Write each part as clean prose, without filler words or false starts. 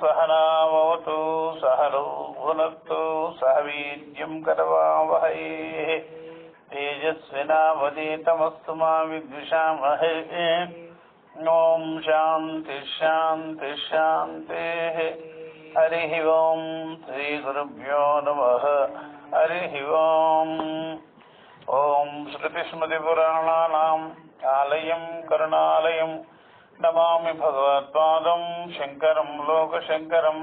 सहनावतु सहनौ भुनक्तु सह वीर्यं करवावहै तेजस्विनावधीतमस्तु मा विद्विषावहै। ओम शांति शांति शांति। हरि ओम श्री गुरुभ्यो नमः। हरि ओम। ओम श्रुतिस्मृतिपुराणानाम् आलयं करुणालयं नमामि भगवत्पादं शंकरं लोकशंकरं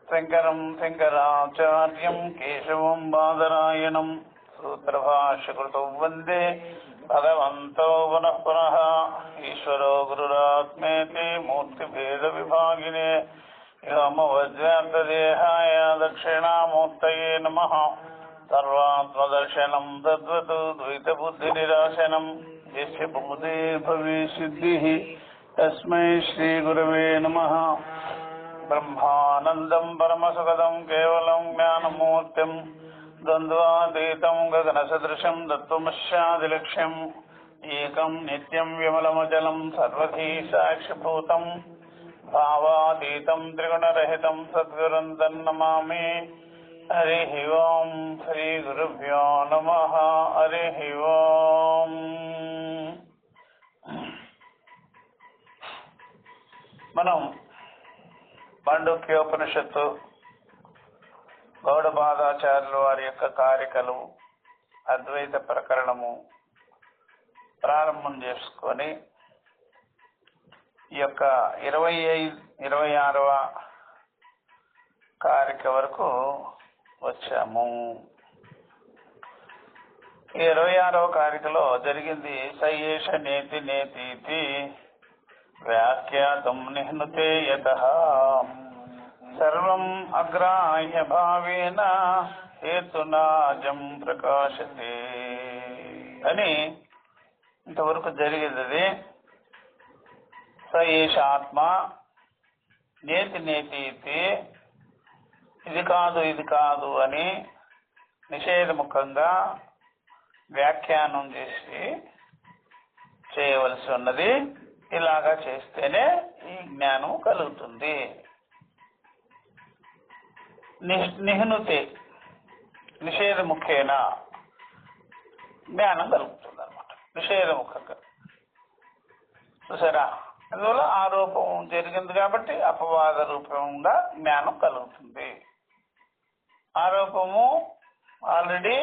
शंकरं शंकराचार्यं केशवं बादरायणं सूत्रभाष्यकृतौ वन्दे भगवन्तो पुनः पुनः। ईश्वरो गुरुरात्मेति मूर्तिभेदविभागिने व्योमवज्रान्तदेहाय दक्षिणामूर्तये नमः। सर्वात्मदर्शनं तद्वत् द्वैतबुद्धिनिराशनं यस्य बुद्धिर्भवेसिद्धिः तस्मै श्रीगुरवे नमः। ब्रह्मानन्दं परमसुखदं केवलं ज्ञानमूर्तिं द्वन्द्वातीतं गगनसदृशं तत्त्वमस्यादिलक्ष्यम् एकं नित्यं विमलमचलं सर्वधी साक्षिभूतं भावातीतं त्रिगुणरहितं सद्गुरुं तन्नमामि। हरिः ओम् श्रीगुरुभ्यो नमः। हरिः ओम्। మనం మాండూక్యోపనిషత్తు గౌడపాదాచార్యుల వారి యొక్క కారికలు అద్వైత ప్రకరణము ప్రారంభం చేసుకొని ఈ యొక్క 26వ కారిక వరకు వచ్చాము. ఈ 26వ కారికలో జరిగింది సయేష నేతి నేతీతి వ్యాఖ్యాతం నిహ్నుతే యతః సర్వం అగ్రాహ్య భావేన హేతునాజం ప్రకాశతే అని ఇంతవరకు జరిగింది. సయేష ఆత్మ నేతి నేతీతి ఇది కాదు అని నిషేధముఖంగా వ్యాఖ్యానం చేసి చేయవలసి ఉన్నది. ఇలాగా చేస్తేనే ఈ జ్ఞానం కలుగుతుంది. నిహ్నుతే నిషేధముఖేన జ్ఞానం కలుగుతుంది అన్నమాట. నిషేధముఖంగా చూసారా, అందువల్ల ఆరోపం జరిగింది కాబట్టి అపవాద రూపంగా జ్ఞానం కలుగుతుంది. ఆరోపము ఆల్రెడీ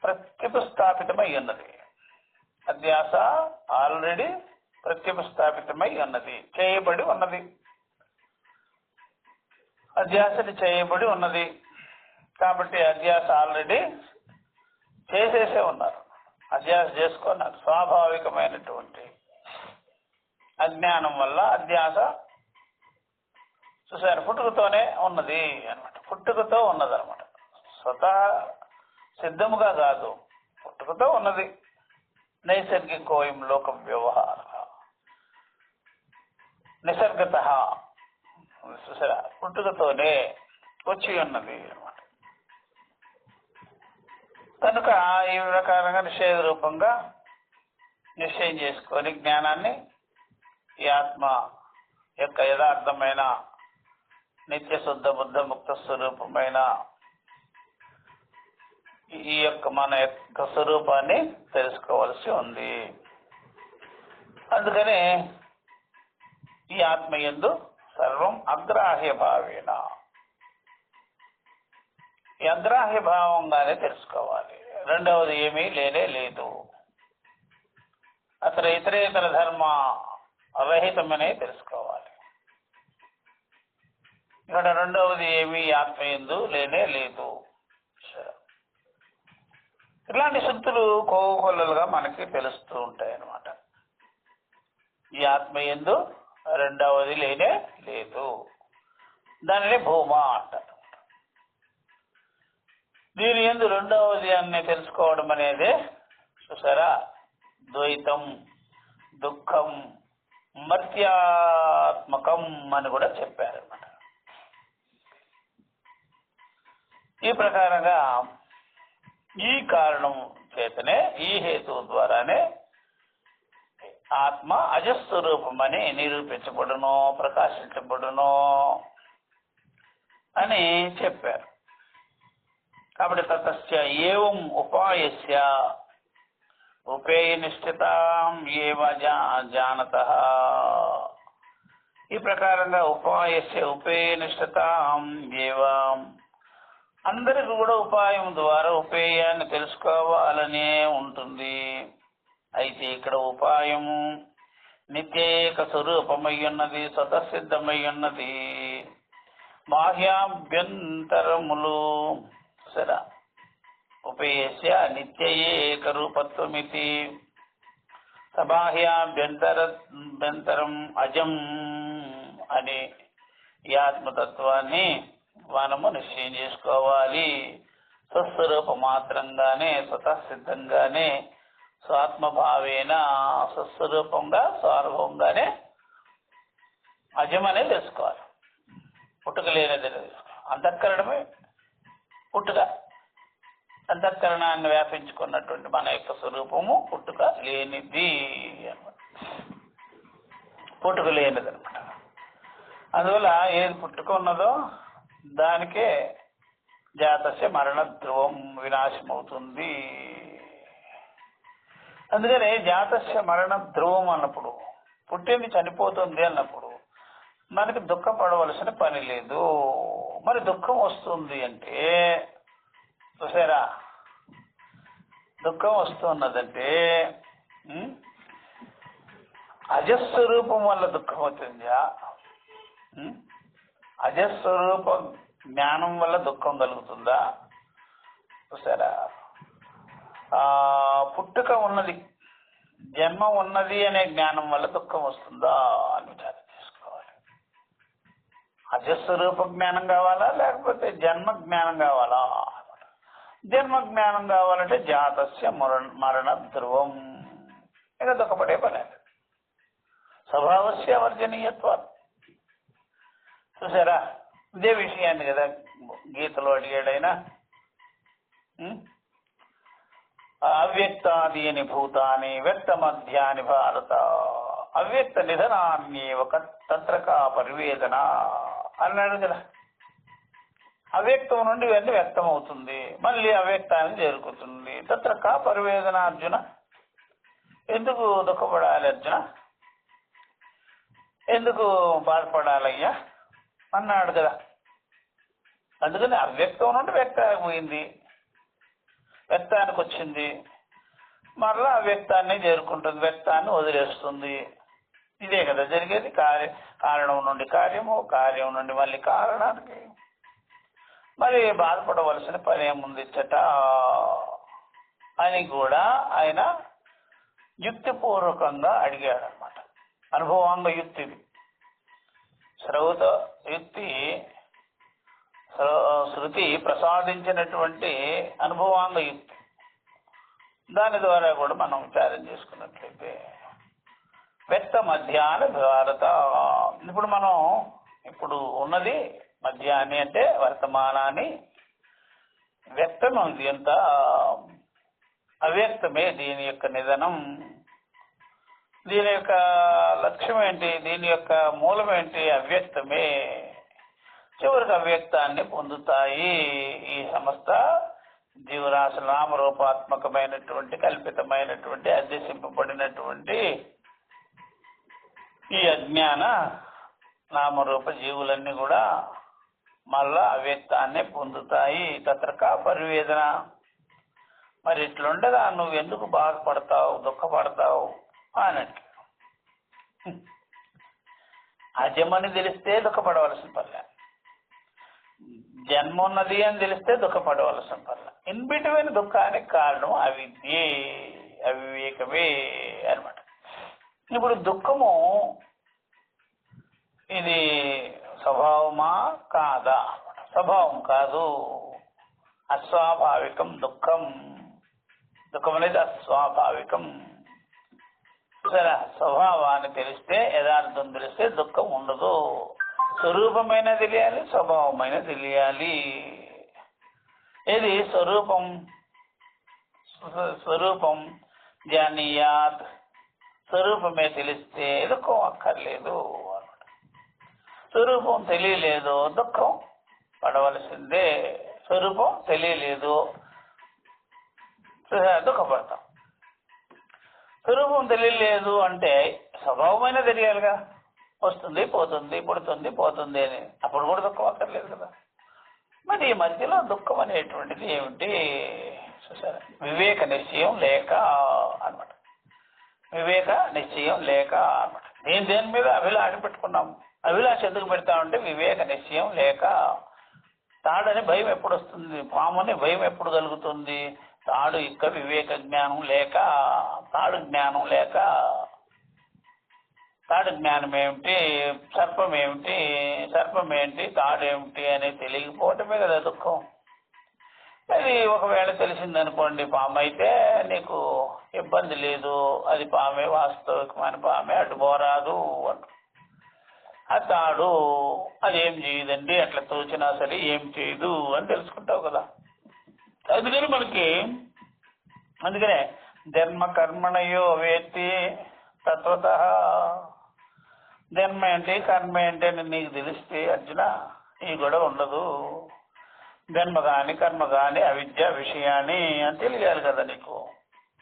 ప్రత్యపస్థాపితమై ఉన్నది. అధ్యాస ఆల్రెడీ ప్రత్యపస్థాపితమై ఉన్నది, చేయబడి ఉన్నది. అధ్యాసని చేయబడి ఉన్నది కాబట్టి అధ్యాస ఆల్రెడీ చేసేసే ఉన్నారు. అధ్యాస చేసుకున్నారు. స్వాభావికమైనటువంటి అజ్ఞానం వల్ల అధ్యాస చూసారు పుట్టుకతోనే ఉన్నది అనమాట. పుట్టుకతో ఉన్నది అనమాట. స్వతహా సిద్ధముగా కాదు, పుట్టుకతో ఉన్నది. నైసర్గికోయం లోక వ్యవహార నిసర్గత చూసారా పుట్టుకతోనే వచ్చి ఉన్నది అనమాట. కనుక ఈ ప్రకారంగా నిషేధ రూపంగా నిశ్చయం చేసుకొని జ్ఞానాన్ని ఈ ఆత్మ యొక్క యథార్థమైన నిత్య శుద్ధ బుద్ధ ముక్త స్వరూపమైన ఈ యొక్క మన యొక్క స్వరూపాన్ని తెలుసుకోవలసి ఉంది. అందుకని ఈ ఆత్మ యందు సర్వం అగ్రాహ్య భావేన, ఈ అగ్రాహ్య భావంగానే తెలుసుకోవాలి. రెండవది ఏమీ లేనే లేదు. అతను ఇతరేతర ధర్మ రహితమనే తెలుసుకోవాలి. ఇక్కడ రెండవది ఏమీ ఆత్మ యందు లేనే లేదు. ఇలాంటి శక్తులు కోకొల్లలుగా మనకి తెలుస్తూ ఉంటాయి అన్నమాట. ఈ ఆత్మ యందు రెండవది లేనే లేదు. దానిని భూమా అంటారు. దీని యందు రెండవది అని తెలుసుకోవడం అనేది చూసారా ద్వైతం, దుఃఖం, మర్త్యాత్మకం అని కూడా చెప్పారన్నమాట. ఈ ప్రకారంగా ఈ కారణం చేతనే, ఈ హేతు ద్వారానే ఆత్మ అజస్వరూపమని నిరూపించబడును, ప్రకాశించబడును అని చెప్పారు. కాబట్టి తతస్య ఏవం ఉపాయస్య ఉపేయ నిష్ఠితాం ఏవ జానతః, ఈ ప్రకారంగా ఉపాయస్య ఉపేయ నిష్ఠితాం ఏవ, అందరికి కూడా ఉపాయం ద్వారా ఉపేయాన్ని తెలుసుకోవాలనే ఉంటుంది. అయితే ఇక్కడ ఉపాయము నిత్యేక స్వరూపమై ఉన్నది, స్వతసిద్ధమై ఉన్నది. బాహ్యాభ్యంతరములు సరే ఉపేయస్య నిత్యేక రూపత్వమితి, సబాహ్యాభ్యంతరం అజం అని ఈ ఆత్మతత్వాన్ని మనము నిశ్చయం చేసుకోవాలి. స్వస్వరూప మాత్రంగానే, స్వతసిద్ధంగానే, స్వాత్మభావేన స్వస్వరూపంగా స్వానుభవంగానే అజమనే తెలుసుకోవాలి. పుట్టుక లేనిది అంతఃకరణమే పుట్టుక. అంతఃకరణాన్ని వ్యాపించుకున్నటువంటి మన యొక్క స్వరూపము పుట్టుక లేనిది అన్నమాట, పుట్టుక లేనిది అనమాట. అందువల్ల ఏది పుట్టుక ఉన్నదో దానికే జాతస్య మరణ ధ్రువం, వినాశం అవుతుంది. అందుకని జాతస్య మరణ ధ్రువం అన్నప్పుడు, పుట్టింది చనిపోతుంది అన్నప్పుడు మనకి దుఃఖపడవలసిన పని లేదు. మరి దుఃఖం వస్తుంది అంటే చూసారా, దుఃఖం వస్తున్నదంటే అజస్వరూపం వల్ల దుఃఖం అవుతుందా, అజస్వరూప జ్ఞానం వల్ల దుఃఖం కలుగుతుందా? చూసారా, పుట్టుక ఉన్నది, జన్మ ఉన్నది అనే జ్ఞానం వల్ల దుఃఖం వస్తుందా అని విచారం చేసుకోవాలి. అజస్వరూప జ్ఞానం కావాలా లేకపోతే జన్మ జ్ఞానం కావాలా? జన్మ జ్ఞానం కావాలంటే జాతస్య మరణ ధ్రువం, ఇక దుఃఖపడే పని. స్వభావస్య వర్జనీయత్వం. చూసారా, ఇదే విషయాన్ని కదా గీతలో అడిగాడైనా, అవ్యక్తాదీని భూతాని వ్యక్త మధ్యాని భారత అవ్యక్త నిధనాన్యేవ తత్రకా పరివేదన అన్నాడు కదా. అవ్యక్తం నుండి ఇవన్నీ వ్యక్తం అవుతుంది, మళ్ళీ అవ్యక్తానికి చేరుకుతుంది. తత్రకా పరివేదన. అర్జున, ఎందుకు దుఃఖపడాలి అర్జున, ఎందుకు బాధపడాలయ్యా అన్నాడు కదా. అందుకని అవ్యక్తం నుండి వ్యక్తానికి పోయింది, వ్యక్తానికి వచ్చింది, మరలా అవ్యక్తాన్ని చేరుకుంటుంది, వ్యక్తాన్ని వదిలేస్తుంది. ఇదే కదా జరిగేది. కారణం నుండి కార్యము, కార్యం నుండి మళ్ళీ కారణానికి. మరి బాధపడవలసిన పని ఏముంది చట అని కూడా ఆయన యుక్తిపూర్వకంగా అడిగాడు అనమాట. అనుభవాంగ యుక్తిది, శ్రౌత యుక్తి, శృతి ప్రసాదించినటువంటి అనుభవాంగ యుక్తి. దాని ద్వారా కూడా మనం విచారం చేసుకున్నట్లయితే వ్యక్త మధ్యాహ్న భారత, ఇప్పుడు మనం ఇప్పుడు ఉన్నది మధ్యాహ్ని అంటే వర్తమానాన్ని, వ్యక్తం ఉంది ఎంత అవ్యక్తమే దీని యొక్క నిధనం. దీని యొక్క లక్ష్యం ఏంటి, దీని యొక్క మూలం ఏంటి, అవ్యక్తమే. చివరికి అవ్యక్తాన్ని పొందుతాయి ఈ సమస్త జీవరాశి నామరూపాత్మకమైనటువంటి కల్పితమైనటువంటి అధ్యసింపబడినటువంటి ఈ అజ్ఞాన నామరూప జీవులన్నీ కూడా మళ్ళా అవ్యక్తాన్ని పొందుతాయి. తత్రకా పరివేదన. మరి ఇట్లుండగా నువ్వు ఎందుకు బాధపడతావు, దుఃఖపడతావు అన్నట్లు. అజమని తెలిస్తే దుఃఖపడవలసిన పర్లే, జన్మ ఉన్నది అని తెలిస్తే దుఃఖపడవలసిన పర్లే. ఇన్ బిట్వీన్ దుఃఖానికి కారణం అవిద్యే, అవివేకమే అనమాట. ఇప్పుడు దుఃఖము ఇది స్వభావమా కాదా? స్వభావం కాదు, అస్వాభావికం దుఃఖం. దుఃఖం అనేది అస్వాభావికం. సరే, స్వభావాన్ని తెలిస్తే, యథార్థం తెలిస్తే దుఃఖం ఉండదు. స్వరూపమైన తెలియాలి, స్వభావమైన తెలియాలి. ఇది స్వరూపం, స్వరూపం జానీయాత్, స్వరూపమే తెలిస్తే దుఃఖం అక్కర్లేదు. స్వరూపం తెలియలేదు, దుఃఖం పడవలసిందే. స్వరూపం తెలియలేదు, దుఃఖపడతాం. స్వరూపం తెలియలేదు అంటే స్వభావమైన తెలియాలిగా. వస్తుంది పోతుంది, పుడుతుంది పోతుంది అని, అప్పుడు కూడా దుఃఖం అక్కర్లేదు కదా. మరి ఈ మధ్యలో దుఃఖం అనేటువంటిది ఏమిటి? చూసారా, వివేక నిశ్చయం లేక అనమాట. వివేక నిశ్చయం లేక అనమాట. దేని మీద అభిలాష పెట్టుకున్నాము. అభిలాష ఎందుకు పెడతామంటే వివేక నిశ్చయం లేక. తాడని భయం ఎప్పుడు వస్తుంది, పాముని భయం ఎప్పుడు కలుగుతుంది? తాడు యొక్క వివేక జ్ఞానం లేక. తాడు జ్ఞానం లేక. తాడు జ్ఞానం ఏమిటి, సర్పం ఏమిటి, సర్పం ఏంటి, తాడు ఏమిటి అనేది తెలియకపోవటమే కదా దుఃఖం. అది ఒకవేళ తెలిసిందనుకోండి, పాము అయితే నీకు ఇబ్బంది లేదు, అది పామే, వాస్తవికమైన పామే, అటు పోరాదు అంటు. ఆ తాడు అదేం చేయదండి, అట్లా తోచినా సరే ఏం చేయదు అని తెలుసుకుంటావు కదా. అందుకనే ధర్మ కర్మణయో వేత్తి తత్వత. ధర్మ ఏంటి కర్మ ఏంటి అని నీకు తెలిస్తే అర్జున ఈ గొడవ ఉండదు. జన్మ కాని కర్మ కాని అవిద్య విషయాన్ని అని తెలియాలి కదా నీకు.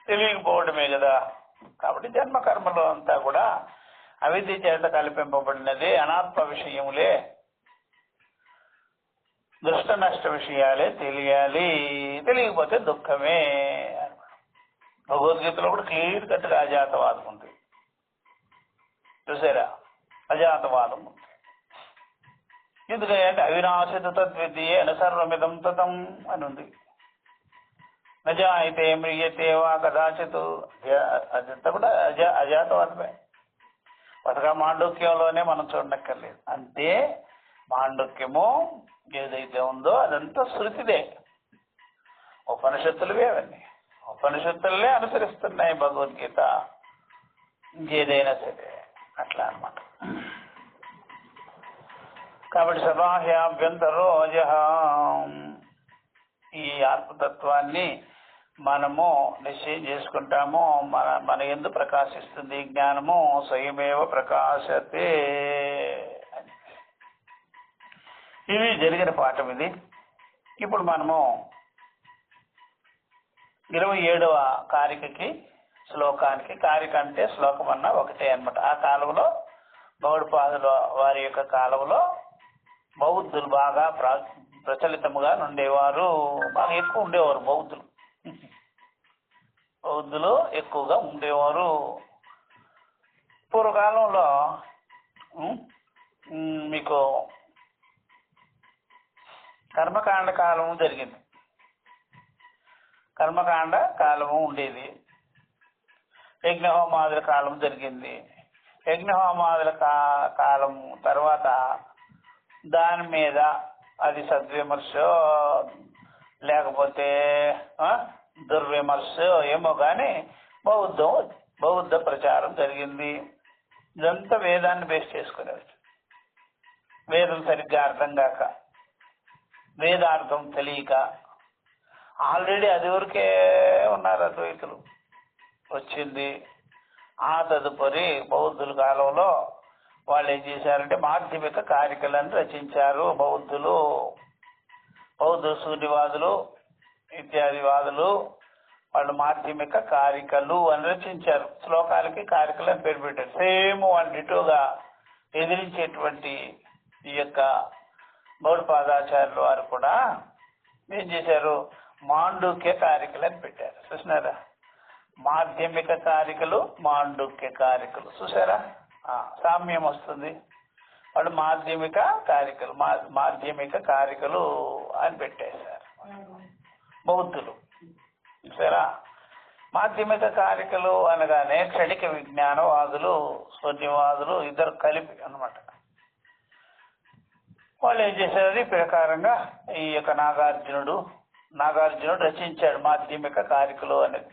తెలియకపోవడమే కదా. కాబట్టి జన్మ కర్మలో అంతా కూడా అవిద్య చేత కల్పింపబడినది, అనాత్మ విషయములే, దుష్ట నష్ట విషయాలే తెలియాలి. తెలియకపోతే దుఃఖమే. భగవద్గీతలో కూడా క్లియర్ కట్గా అజాతవాదం ఉంది. చూసారా, అజాతవాదం ఉంది. ఎందుకంటే అవినాశిత తద్విద్యే సర్వమిదం తతం అని ఉంది. నజాయితే మ్రియతే వా కదాచిత్. అదంతా కూడా అజాతవాదమే. పథక మాండూక్యంలోనే మనం చూడనక్కర్లేదు. అంటే మాండూక్యము ఏదైతే ఉందో అదంతా శృతిదే, ఉపనిషత్తులవే అవన్నీ. ఉపనిషత్తులనే అనుసరిస్తున్నాయి భగవద్గీత, ఇంకేదైనా సరే అట్లా అనమాట. కాబట్టి సబాహ్యాభ్యంతరో అజహ. ఈ ఆత్మతత్వాన్ని మనము నిశ్చయం చేసుకుంటాము. మన యందు ప్రకాశిస్తుంది జ్ఞానము. స్వయమేవ ప్రకాశతే. ఇది జరిగిన పాఠం. ఇది ఇప్పుడు మనము 27వ కారికకి శ్లోకానికి, కారిక అంటే శ్లోకం అన్న ఒకటే అనమాట. ఆ కాలంలో గౌడపాదుల వారి యొక్క కాలంలో బౌద్ధులు బాగా ప్రచలితముగా ఉండేవారు. బాగా ఎక్కువ ఉండేవారు బౌద్ధులు ఎక్కువగా ఉండేవారు. పూర్వకాలంలో మీకు కర్మకాండ కాలము జరిగింది. కర్మకాండ కాలము ఉండేది. యజ్ఞహోమాదుల కాలం జరిగింది. యజ్ఞహోమాదుల కాలం తర్వాత దాని మీద అది సద్విమర్శ లేకపోతే దుర్విమర్శ ఏమో కానీ బౌద్ధ ప్రచారం జరిగింది. ఇదంతా వేదాన్ని బేస్ చేసుకునేవచ్చు. వేదం సరిగ్గా అర్థం కాక, వేదార్థం తెలియక ఆల్రెడీ అది వరకే ఉన్నారు అద్వైతులు. వచ్చింది ఆ తదుపరి బౌద్ధుల కాలంలో వాళ్ళు ఏం చేశారంటే మాధ్యమిక కారికలను రచించారు. బౌద్ధులు శూన్యవాదులు ఇత్యాది వాదులు వాళ్ళు మాధ్యమిక కారికలు అని రచించారు. శ్లోకాలకి కారికలు అని పేరు పెట్టారు. సేమ్ 1:2గా ఎదిరించేటువంటి ఈ యొక్క గౌడపాదాచార్యుల వారు కూడా ఏం చేశారు, మాండూక్య కారికలు అని పెట్టారు. చూసినారా, మాధ్యమిక కారికలు, మాండూక్య కారికలు. చూసారా, సామ్యం వస్తుంది. వాడు మాధ్యమిక కారికలు అని పెట్టేశారు బౌద్ధులు. చూసారా, మాధ్యమిక కారికలు అనగానే క్షణిక విజ్ఞానవాదులు, శూన్యవాదులు ఇద్దరు కలిపి అన్నమాట. వాళ్ళు ఏం చేశారు, ఈ ప్రకారంగా ఈ యొక్క నాగార్జునుడు రచించాడు మాధ్యమిక కారికలు అనేది.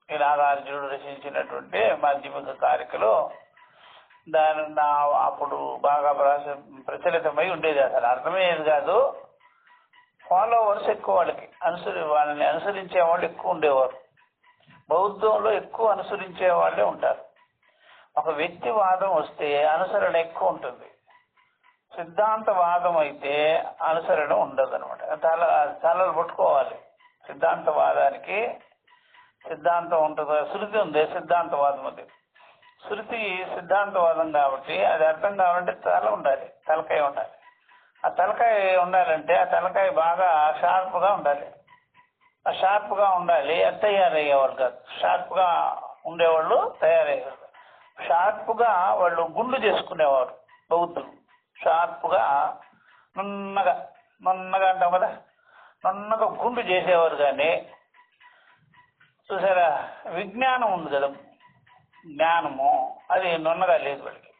ఈ నాగార్జునుడు రచించినటువంటి మాధ్యమిక కారికలు అప్పుడు బాగా ప్రచలితమై ఉండేది. అసలు అర్థమయ్యేది కాదు. ఫాలోవర్స్ ఎక్కువ, వాళ్ళని అనుసరించే వాళ్ళు ఎక్కువ ఉండేవారు. బౌద్ధంలో ఎక్కువ అనుసరించే వాళ్ళే ఉంటారు. ఒక వ్యక్తివాదం వస్తే అనుసరణ ఎక్కువ ఉంటుంది. సిద్ధాంతవాదం అయితే అనుసరణ ఉండదు అనమాట. తలలు పట్టుకోవాలి. సిద్ధాంతవాదానికి సిద్ధాంతం ఉంటుంది. శృతి ఉంది, సిద్ధాంతవాదం ఉంది. శృతి సిద్ధాంతవాదం కాబట్టి అది అర్థం కావాలంటే తల ఉండాలి, తలకాయ ఉండాలి. ఆ తలకాయ ఉండాలంటే ఆ తలకాయ బాగా షార్ప్గా ఉండాలి. ఆ షార్ప్గా ఉండాలి. అది తయారయ్యేవాళ్ళు కాదు. షార్ప్గా ఉండేవాళ్ళు తయారయ్యేవాళ్ళు. షార్ప్గా వాళ్ళు గుండు చేసుకునేవారు బౌద్ధులు. షార్ప్గా నున్నగా అంటాం కదా, నున్నగా గుండు చేసేవారు. కానీ చూసారా, విజ్ఞానం ఉంది కదా, జ్ఞానము అది నున్నగా లేదు వాళ్ళకి.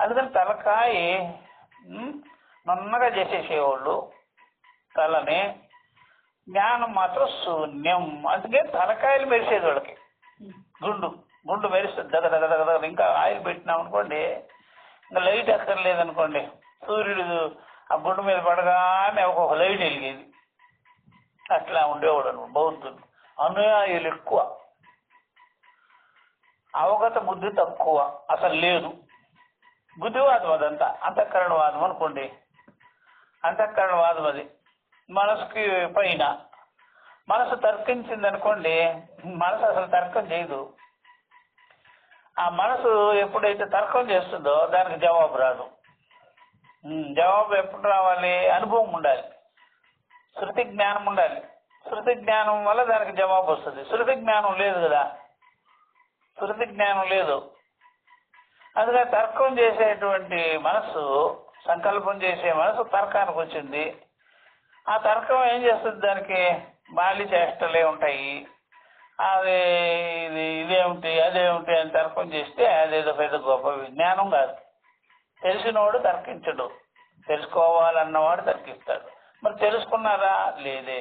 అందుకని తలకాయ నున్నగా చేసేసేవాళ్ళు తలని, జ్ఞానం మాత్రం శూన్యం. అందుకే తలకాయలు మెరిసేది వాళ్ళకి. గుండు మెరిస్తుంది దగ్గర దగ్గర దగ్గర. ఇంకా ఆయిల్ పెట్టినాం అనుకోండి, ఇంకా లైట్ ఎక్కర్లేదనుకోండి, సూర్యుడు ఆ గుండు మీద పడగానే ఒక్కొక్క లైట్ వెలిగేది. అట్లా ఉండేవాడు అనమాట బౌద్ధులు. అనుయాయులు ఎక్కువ, అవగత బుద్ధి తక్కువ, అసలు లేదు. బుద్ధివాదం అదంతా అంతఃకరణవాదం అనుకోండి. అంతఃకరణవాదం అది మనసుకి పైన. మనసు తర్కించింది అనుకోండి, మనసు అసలు తర్కం చేయదు. ఆ మనసు ఎప్పుడైతే తర్కం చేస్తుందో దానికి జవాబు రాదు. జవాబు ఎప్పుడు రావాలి? అనుభవం ఉండాలి, శృతి జ్ఞానం ఉండాలి. శృతి జ్ఞానం వల్ల దానికి జవాబు వస్తుంది. శృతి జ్ఞానం లేదు కదా, శృతి జ్ఞానం లేదు. అందుకని తర్కం చేసేటువంటి మనసు, సంకల్పం చేసే మనసు తర్కానికి వచ్చింది. ఆ తర్కం ఏం చేస్తుంది? దానికి బాలి చేష్టలే ఉంటాయి. అది ఇదేమిటి అదేమిటి అని తర్కం చేస్తే అదేదో పెద్ద గొప్ప విజ్ఞానం కాదు. తెలిసినవాడు తర్కించడు, తెలుసుకోవాలన్నవాడు తర్కిస్తాడు. మరి తెలుసుకున్నారా? లేదే.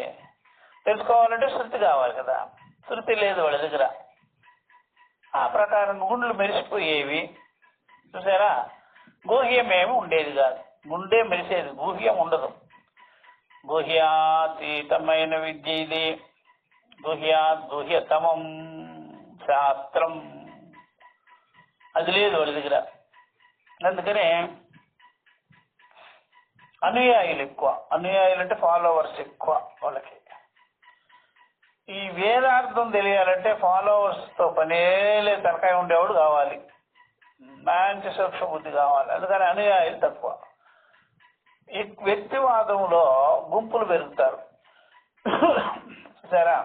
తెలుసుకోవాలంటే శృతి కావాలి కదా, శృతి లేదు వాళ్ళ దగ్గర. ఆ ప్రకారం గుండ్లు మెరిసిపోయేవి. చూసారా, గుహ్యమేమి ఉండేది కాదు. గుండె మెరిసేది, గుహ్యం ఉండదు. గుహ్యాతీతమైన విద్య ఇది. గుహ్యతమం శాస్త్రం అది లేదు వాళ్ళ దగ్గర. అందుకనే అనుయాయులు ఎక్కువ. అనుయాయులు అంటే ఫాలోవర్స్ ఎక్కువ వాళ్ళకి. ఈ వేదార్థం తెలియాలంటే ఫాలోవర్స్తో పనేలే తలకాయ ఉండేవాడు కావాలి, మంచి సూక్ష్మ బుద్ధి కావాలి. అందుకని అనుయాయులు తక్కువ. ఈ వ్యక్తివాదంలో గుంపులు పెరుగుతారు. సరే,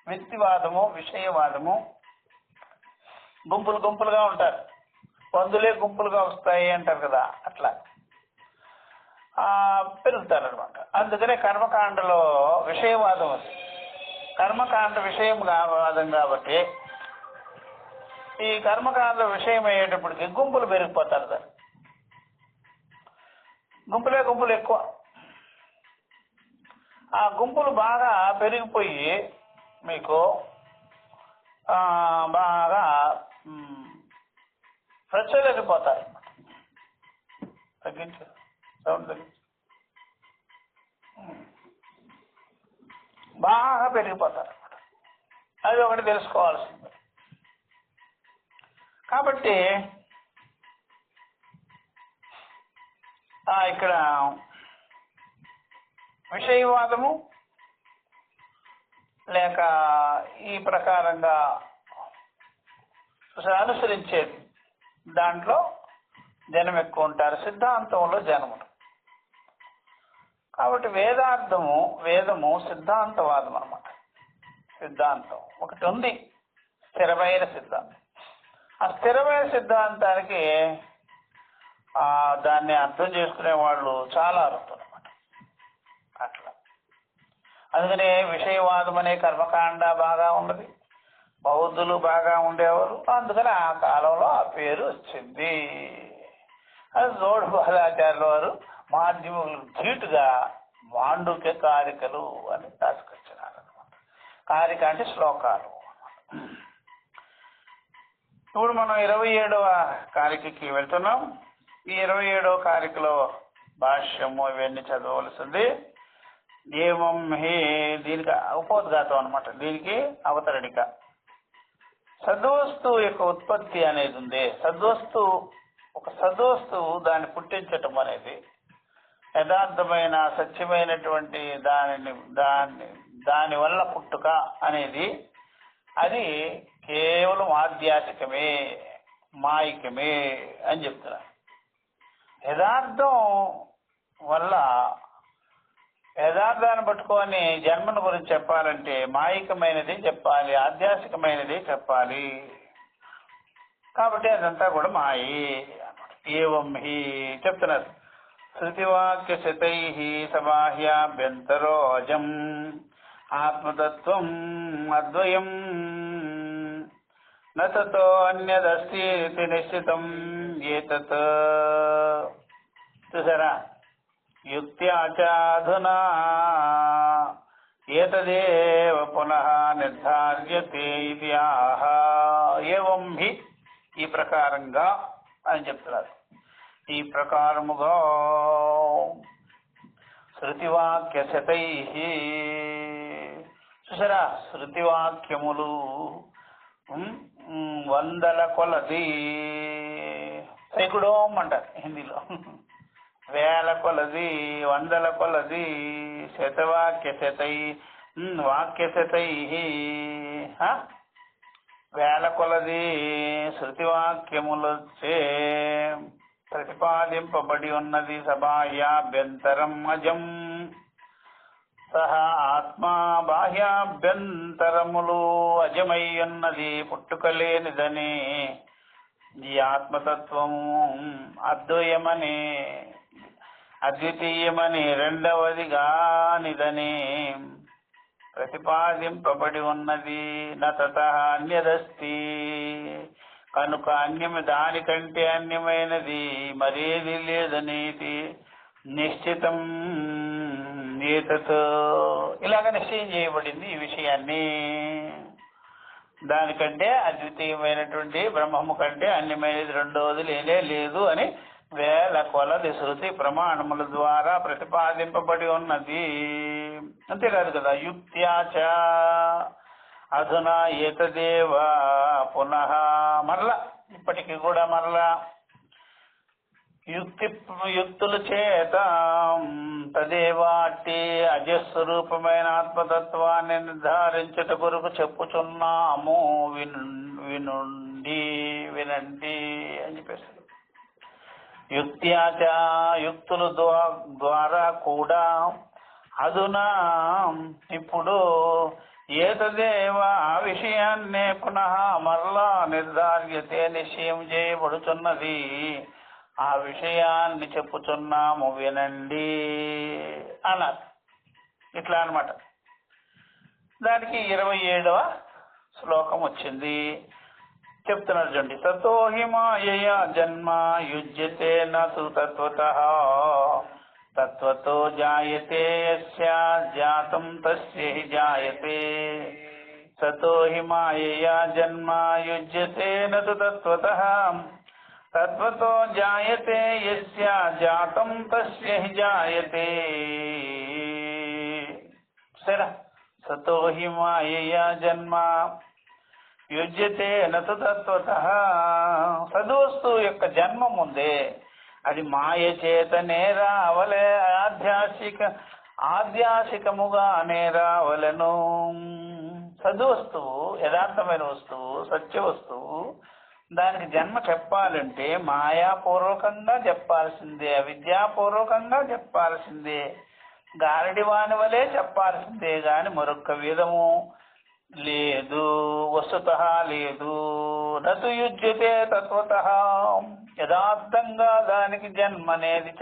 వ్యక్తివాదము విషయవాదము గుంపులుగా ఉంటారు. పందులే గుంపులుగా వస్తాయి అంటారు కదా, అట్లా పెరుగుతారు అనమాట. అందుకనే కర్మకాండలో విషయవాదం ఉంది. కర్మకాండ విషయవాదం కాబట్టి ఈ కర్మకాండ విషయం అయ్యేటప్పటికి గుంపులు పెరిగిపోతారు. దాన్ని గుంపులు ఎక్కువ. ఆ గుంపులు బాగా పెరిగిపోయి మీకు బాగా ప్రచలిపోతారు. తగ్గించు, సౌండ్ తగ్గించు. బాగా పెరిగిపోతారు అన్నమాట. అది ఒకటి తెలుసుకోవాల్సింది. కాబట్టి ఇక్కడ విషయవాదము లేక ఈ ప్రకారంగా అనుసరించేది దాంట్లో జనం ఎక్కువ ఉంటారు, సిద్ధాంతంలో జనములు. కాబట్టి వేదము సిద్ధాంతవాదం అన్నమాట. సిద్ధాంతం ఒకటి ఉంది, స్థిరమైన సిద్ధాంతం. ఆ స్థిరమైన సిద్ధాంతానికి దాన్ని అర్థం చేసుకునే వాళ్ళు చాలా అర్థం అన్నమాట. అట్లా అందుకనే విషయవాదం అనే కర్మకాండ బాగా ఉన్నది, బౌద్ధులు బాగా ఉండేవారు. అందుకని ఆ కాలంలో ఆ పేరు వచ్చింది. అది గౌడపాదాచార్యుల వారు మాధ్యములకు ధీటుగా మాండుక్య కారికలు అని రాసుకొచ్చినారు అనమాట. కారిక అంటే శ్లోకాలు. ఇప్పుడు మనం 27వ కారికకి వెళ్తున్నాం. ఈ 27వ కారికలో భాష్యము ఇవన్నీ చదవవలసింది. ఏవం హే, దీనికి ఉపోద్ఘాతం అనమాట, దీనికి అవతరణిక. సద్వస్తువు యొక్క ఉత్పత్తి అనేది ఉంది. ఒక సద్వస్తువు దాన్ని పుట్టించటం అనేది, యథార్థమైన సత్యమైనటువంటి దాని వల్ల పుట్టుక అనేది, అది కేవలం ఆధ్యాత్మికమే, మాయికమే అని చెప్తున్నారు. యథార్థం వల్ల, యథార్థాన్ని పట్టుకొని జన్మను గురించి చెప్పాలంటే మాయికమైనది చెప్పాలి, ఆధ్యాత్మికమైనది చెప్పాలి. కాబట్టి అదంతా కూడా మాయి. ఏవం హి చెప్తున్నారు. శృతివాక్య శతై సబాహ్యాభ్యంతరో అజం ఆత్మతత్వం అద్వయం నతో అన్యదస్తి నిశ్చితం ఏతత్. చూసారా, యుక్త్యాచాధునా ఏతదేవ పునః నిర్ధార్యతే ఇది ఆహ. ఏవం హి, ఈ ప్రకారంగా అని చెప్తున్నారు. ఈ ప్రకారముగా శృతివాక్య శతై, చూసారా, శృతివాక్యములు వందల కొలది, సైకుడోం అంటారు హిందీలో, వేల కొలది, వందల కొలది, శతవాక్య శతై, వాక్య శతై, వేల కొలది శృతివాక్యములచే ప్రతిపాదింపబడి ఉన్నది. సబాహ్యాభ్యంతరం అజం, సహా ఆత్మా బాహ్యాభ్యంతరములు అజమై ఉన్నది, పుట్టుకలేనిదని. ఈ ఆత్మతత్వము అద్వయమని, అద్వితీయమని, రెండవదిగానిదని ప్రతిపాదింపబడి ఉన్నది. నతః అన్యదస్తి, కనుక దానికంటే అన్యమైనది మరేది లేదనేది నిశ్చితం. ఏతత్, ఇలాగ నిశ్చయం చేయబడింది ఈ విషయాన్ని. దానికంటే అద్వితీయమైనటువంటి బ్రహ్మము కంటే అన్యమైనది రెండవది లేనే లేదు అని వేల కొలది శృతి ప్రమాణముల ద్వారా ప్రతిపాదింపబడి ఉన్నది. అంతేకాదు కదా, యుక్త్యాచ అధునా ఏతదేవ పునః, మరలా ఇప్పటికీ కూడా మరలా యుక్తుల చేత తదేవాటి అజస్వరూపమైన ఆత్మతత్వాన్ని నిర్ధారించుట కొరకు చెప్పుచున్నాము. వినండి అని చెప్పేసి, యుక్త్యాచ యుక్తుల ద్వారా కూడా, అధునా ఇప్పుడు, ఏతదేవ ఆ విషయాన్నే పునః మరలా నిర్ధార్యతే నిశ్చయం చేయబడుచున్నది. ఆ విషయాన్ని చెప్పుచున్నాము, వినండి అన్నారు. ఇట్లా అన్నమాట. దానికి 27వ శ్లోకం వచ్చింది. చెప్తున్నారు చూడండి. తతో హి మాయయా జన్మ యుజ్యతే నతు తత్వతః తత్వతో జాయతే యస్య జాతం తస్య హి జాయతే. తతో హి మాయయా జన్మ యుజ్యతే నతు తత్వతః తత్వతో జాయతే యస్య జాతం తస్య హి జాయతే. సరే, తతో హి మాయయా జన్మ యుజ్యతే నతు తత్వతః, సద్వస్తువు యొక్క జన్మం ఉందే అది మాయ చేతనే రావలే, ఆధ్యాసికముగానే రావలను. సద్వస్తువు, యథార్థమైన వస్తువు, సత్య వస్తువు, దానికి జన్మ చెప్పాలంటే మాయాపూర్వకంగా చెప్పాల్సిందే, అవిద్యాపూర్వకంగా చెప్పాల్సిందే, గారడి వాని వలె చెప్పాల్సిందే గాని మరొక్క విధము లేదు, వస్తుతః లేదు. నతు యుజ్యతే తత్వతః, యథార్థంగా దానికి జన్మ అనేది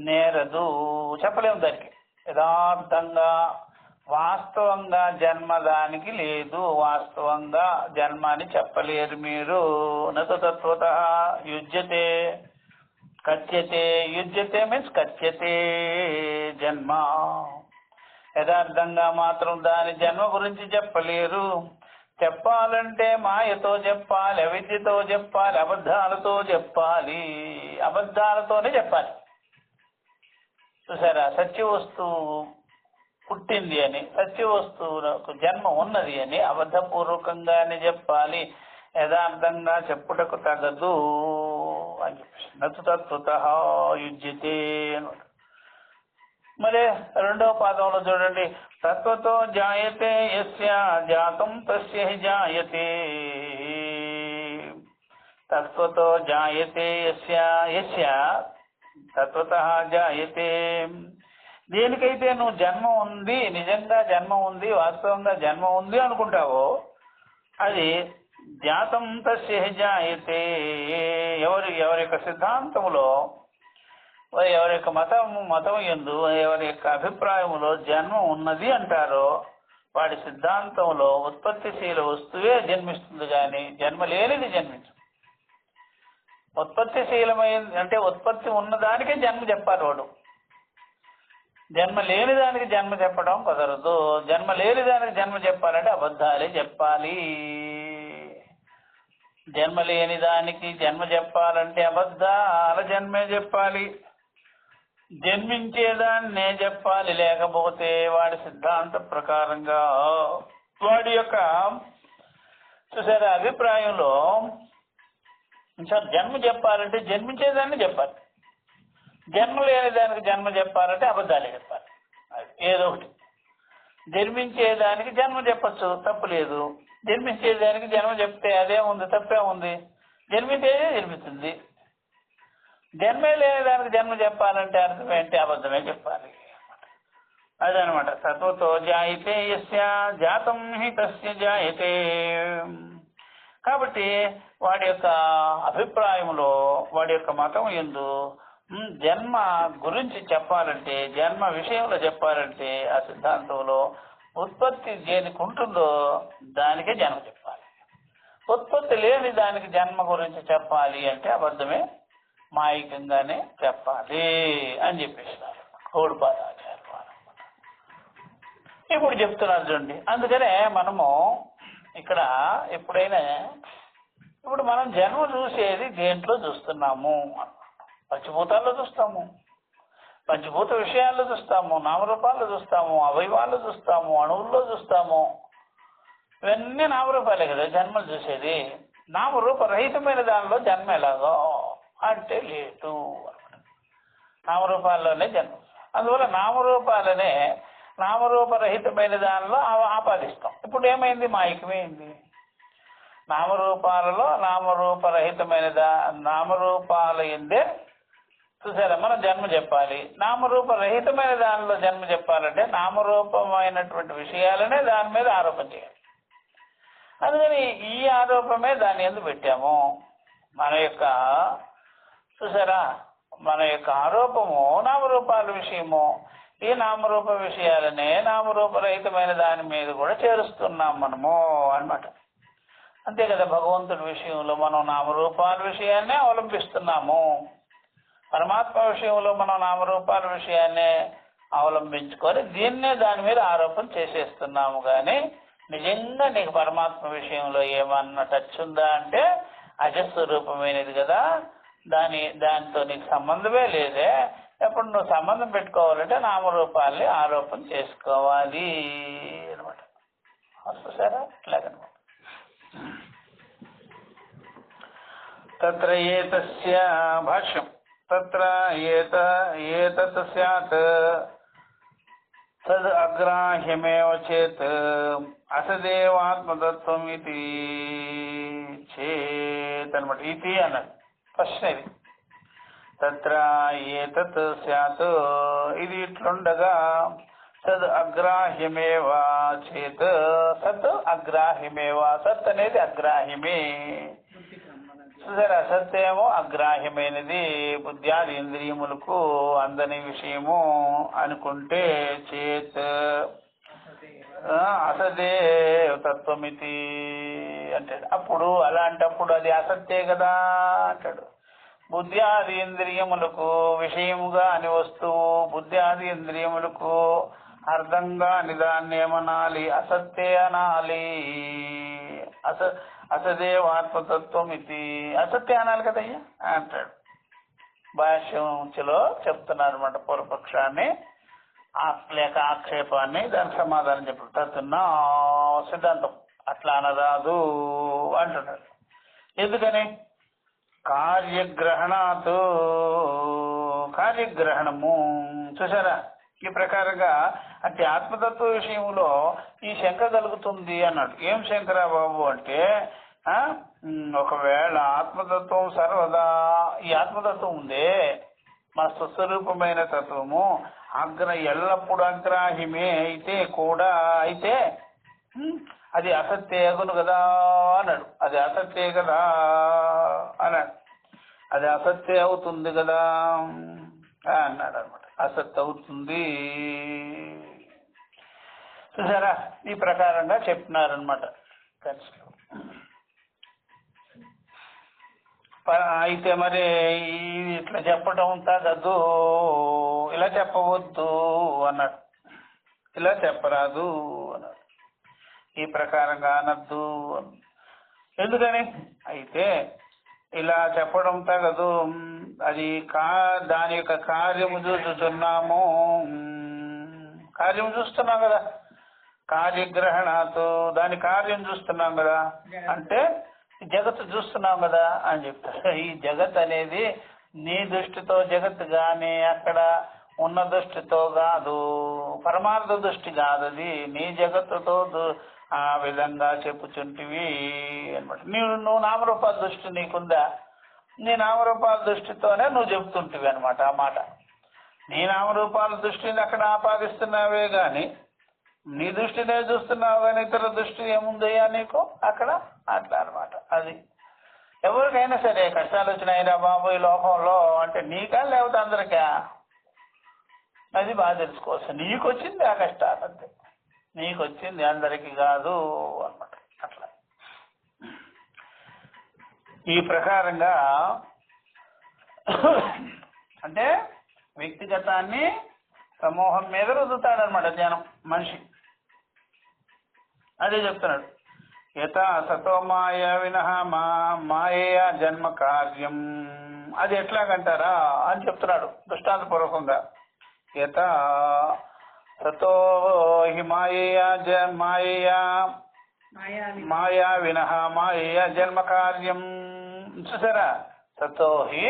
నేరదు, చెప్పలేము దానికి. యథార్థంగా వాస్తవంగా జన్మ దానికి లేదు, వాస్తవంగా జన్మ అని చెప్పలేరు మీరు. నతు తత్వతః యుజ్యతే, కథ్యతే, యుజ్యతే మీన్స్ కథ్యతే జన్మ. యథార్థంగా మాత్రం దాని జన్మ గురించి చెప్పలేరు. చెప్పాలంటే మాయతో చెప్పాలి, అవిద్యతో చెప్పాలి, అబద్ధాలతో చెప్పాలి, అబద్ధాలతోనే చెప్పాలి. చూసారా, సత్య వస్తువు పుట్టింది అని, సత్య వస్తువులకు జన్మ ఉన్నది అని అబద్ధపూర్వకంగానే చెప్పాలి, యథార్థంగా చెప్పుటకు తగదు అని చెప్పేసి నతు తత్వతః యుజ్యతే అని. మరి రెండవ పాదంలో చూడండి, తత్వతో జాయతే యస్య జాతం తస్య హి జాయతే. తత్వతో జాయతే యస్య, యస్య తత్వతః జాయతే. దేనికైతే నువ్వు జన్మ ఉంది, నిజంగా జన్మ ఉంది, వాస్తవంగా జన్మ ఉంది అనుకుంటావో అది జాతం తస్య హి జాయతే. ఎవరి యొక్క సిద్ధాంతములో, ఎవరి యొక్క మతం యందు, ఎవరి యొక్క అభిప్రాయములో జన్మ ఉన్నది అంటారో వాడి సిద్ధాంతంలో ఉత్పత్తిశీల వస్తువే జన్మిస్తుంది కానీ జన్మ లేనిది జన్మించదు. ఉత్పత్తిశీలమైంది అంటే ఉత్పత్తి ఉన్నదానికే జన్మ చెప్పాలి వాడు. జన్మ లేని దానికి జన్మ చెప్పడం కుదరదు. జన్మ లేని దానికి జన్మ చెప్పాలంటే అబద్ధాలే చెప్పాలి. జన్మ లేని దానికి జన్మ చెప్పాలంటే అబద్ధాల జన్మే చెప్పాలి. జన్మించేదాన్నే చెప్పాలి. లేకపోతే వాడి సిద్ధాంత ప్రకారంగా వాడి యొక్క చూసారా అభిప్రాయంలో జన్మ చెప్పాలంటే జన్మించేదాన్ని చెప్పాలి. జన్మ లేని దానికి జన్మ చెప్పాలంటే అబద్ధాలే చెప్పాలి. ఏదో ఒకటి. జన్మించేదానికి జన్మ చెప్పచ్చు, తప్పు లేదు. జన్మించేదానికి జన్మ చెప్తే అదే ఉంది, తప్పే ఉంది. జన్మించేదే జన్మిస్తుంది. జన్మే లేని దానికి జన్మ చెప్పాలంటే అర్థం ఏంటి? అబద్ధమే చెప్పాలి. అదనమాట. తత్వతో జాయితే యస్య జాతం హి తస్య జాయతే. కాబట్టి వాడి యొక్క అభిప్రాయంలో, వాడి యొక్క మతం యందు జన్మ గురించి చెప్పాలంటే, జన్మ విషయంలో చెప్పాలంటే ఆ సిద్ధాంతంలో ఉత్పత్తి దేనికి ఉంటుందో దానికే జన్మ చెప్పాలి. ఉత్పత్తి లేని దానికి జన్మ గురించి చెప్పాలి అంటే అబద్ధమే, మాయికంగానే చెప్పాలి అని చెప్పేసినారు గౌడపాదాచార్యులు. ఇప్పుడు చెప్తున్నారు చూడండి. అందుకనే మనము ఇక్కడ ఎప్పుడైనా ఇప్పుడు మనం జన్మ చూసేది దేంట్లో చూస్తున్నాము? పంచభూతాల్లో చూస్తాము, పంచభూత విషయాల్లో చూస్తాము, నామరూపాల్లో చూస్తాము, అవయవాల్లో చూస్తాము, అణువుల్లో చూస్తాము. ఇవన్నీ నామరూపాలే కదా జన్మలు చూసేది. నామరూపరహితమైన దానిలో జన్మ ఎలాగో అంటే లేదు. నామరూపాల్లోనే జన్మ. అందువల్ల నామరూపాలనే నామరూపరహితమైన దానిలో ఆపాదిస్తాం. ఇప్పుడు ఏమైంది? మాయకమైంది. నామరూపాలలో నామరూపరహితమైన నామరూపాల ఎందే చూసారా మనం జన్మ చెప్పాలి. నామరూపరహితమైన దానిలో జన్మ చెప్పాలంటే నామరూపమైనటువంటి విషయాలనే దాని మీద ఆరోపణ చేయాలి. అందుకని ఈ ఆరోపమే దాని యందు పెట్టాము. మన యొక్క చూసారా మన యొక్క ఆరోపము నామరూపాల విషయము. ఈ నామరూప విషయాలనే నామరూపరహితమైన దాని మీద కూడా చేరుస్తున్నాం మనము అన్నమాట. అంతే కదా. భగవంతుడి విషయంలో మనం నామరూపాల విషయాన్నే అవలంబిస్తున్నాము. పరమాత్మ విషయంలో మనం నామరూపాల విషయాన్నే అవలంబించుకొని దీన్నే దాని మీద ఆరోపణ చేసేస్తున్నాము. కానీ నిజంగా నీకు పరమాత్మ విషయంలో ఏమన్నా టచ్ ఉందా అంటే అజస్వరూపమైనది కదా, దానితో నీకు సంబంధమే లేదే. ఎప్పుడు నువ్వు సంబంధం పెట్టుకోవాలంటే నామరూపాలని ఆరోపణ చేసుకోవాలి అనమాట. చూసారా ఇట్లాగనమాట. తత్ర ఏతస్య భాష్యం తత్ర ఏతత్ స్యాత్ తద్ అగ్రాహ్యమేవ చేత్ అసదేవాత్మతత్వం ఇది చేత్ అనమాట. ఇది అన్నది ప్రశ్న. ఇది తత్ర ఏతత్ స్యాత్ ఇది ఇట్లుండగా తద్ అగ్రాహ్యమేవ చేత్ సత్ అగ్రాహ్యమేవ. సత్ అనేది అగ్రాహ్యమే. సరే అసత్ ఏమో అగ్రాహ్యమైనది, బుద్ధ్యాది ఇంద్రియములకు అందని విషయము అనుకుంటే చేత్ అసదే తత్వమితి అంటాడు. అప్పుడు అలాంటప్పుడు అది అసత్తే కదా అంటాడు. బుద్ధ్యాది ఇంద్రియములకు విషయముగా అని వస్తువు, బుద్ధ్యాది ఇంద్రియములకు అర్థంగా అని దాన్ని ఏమనాలి? అసత్తే అనాలి. అసదేవాత్మతత్వం ఇది అసత్య అనాలి కదయ్యా అంటాడు. భాష్యంలో చెప్తున్నారు అన్నమాట పూర్వపక్షాన్ని. లేక ఆక్షేపాన్ని దానికి సమాధానం చెప్పారు. తత్తున్నా సిద్ధాంతం అట్లా అనరాదు అంటున్నాడు. ఎందుకని? కార్యగ్రహణాత్, కార్యగ్రహణము. చూసారా, ఈ ప్రకారంగా అంటే ఆత్మతత్వ విషయంలో ఈ శంక కలుగుతుంది అన్నాడు. ఏం శంకరా బాబు అంటే, ఒకవేళ ఆత్మతత్వం సర్వదా, ఈ ఆత్మతత్వం ఉందే మన స్వస్వరూపమైన తత్వము ఎల్లప్పుడూ అగ్రాహ్యమే అయితే అది అసత్యే అగును కదా అన్నాడు. అది అసత్యే కదా అన్నాడు. అది అసత్యే అవుతుంది కదా అన్నాడు అనమాట. అసత్ అవుతుంది. చూసారా, ఈ ప్రకారంగా చెప్తున్నారనమాట. అయితే మరి ఇట్లా చెప్పడం తగదు, ఇలా చెప్పవద్దు అన్నాడు. ఇలా చెప్పరాదు అన్నాడు. ఈ ప్రకారంగా అనద్దు. ఎందుకని? అయితే ఇలా చెప్పడం తగదు. అది దాని యొక్క కార్యము చూస్తున్నాము. కార్యం చూస్తున్నాం కదా, కార్యగ్రహణతో దాని కార్యం చూస్తున్నాం కదా, అంటే జగత్తు చూస్తున్నాం కదా అని చెప్తారు. ఈ జగత్ అనేది నీ దృష్టితో జగత్ గాని అక్కడ ఉన్న దృష్టితో కాదు, పరమార్థ దృష్టి కాదు. అది నీ జగత్తుతో ఆ విధంగా చెప్పుచుంటివి అనమాట. నువ్వు నామరూపాల దృష్టి నీకుందా? నీ నామరూపాల దృష్టితోనే నువ్వు చెబుతుంటివి అనమాట. ఆ మాట నీ నామరూపాల దృష్టిని అక్కడ ఆపాదిస్తున్నావే గాని నీ దృష్టినే చూస్తున్నావు కానీ ఇతర దృష్టి ఏముందయ్యా నీకు అక్కడ? అట్లా అనమాట. అది ఎవరికైనా సరే కష్టాలు వచ్చినాయిరా బాబు ఈ లోకంలో అంటే నీకా లేకపోతే అందరికా? అది బాగా తెలుసుకోవచ్చు. నీకు వచ్చింది ఆ కష్టాలు, అంతే. నీకు వచ్చింది, అందరికి కాదు అన్నమాట. అట్లా ఈ ప్రకారంగా అంటే వ్యక్తిగతాన్ని సమూహం మీద రుద్దుతాడనమాట జ్ఞానం మనిషి. అదే చెప్తున్నాడు. యథా సతో మాయ వినః మాయా జన్మ కార్యం. అది ఎట్లాగంటారా అని చెప్తున్నాడు దృష్టాంతపూర్వకంగా. యథా సతో హి మాయా వినః మాయా జన్మ కార్యం. చూసారా, సతో హి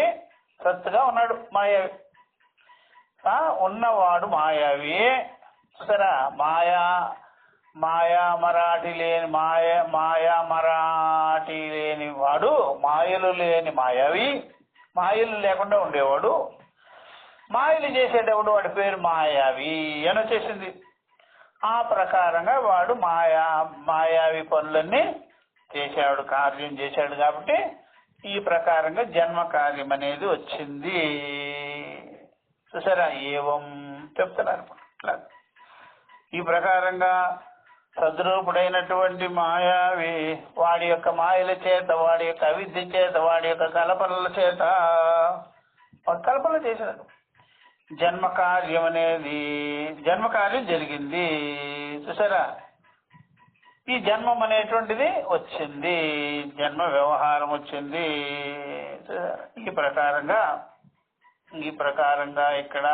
సత్తుగా ఉన్నాడు మాయావి, ఉన్నవాడు మాయావి. చూసారా, మాయా మరాఠీ లేని వాడు, మాయలు లేని మాయావి, మాయలు లేకుండా ఉండేవాడు. మాయలు చేసేటప్పుడు వాడి పేరు మాయావి అని వచ్చేసింది. ఆ ప్రకారంగా వాడు మాయావి పనులన్నీ చేశాడు, కార్యం చేశాడు. కాబట్టి ఈ ప్రకారంగా జన్మ కార్యం అనేది వచ్చింది. చూసారా, ఏవం చెప్తున్నారు. ఈ ప్రకారంగా సద్రూపుడైనటువంటి మాయావి వాడి యొక్క మాయల చేత, వాడి యొక్క అవిద్య చేత, వాడి యొక్క కల్పనల చేత కల్పన చేశాడు. జన్మకార్యం జరిగింది. చూసారా, ఈ జన్మం అనేటువంటిది వచ్చింది, జన్మ వ్యవహారం వచ్చింది. ఈ ప్రకారంగా ఇక్కడ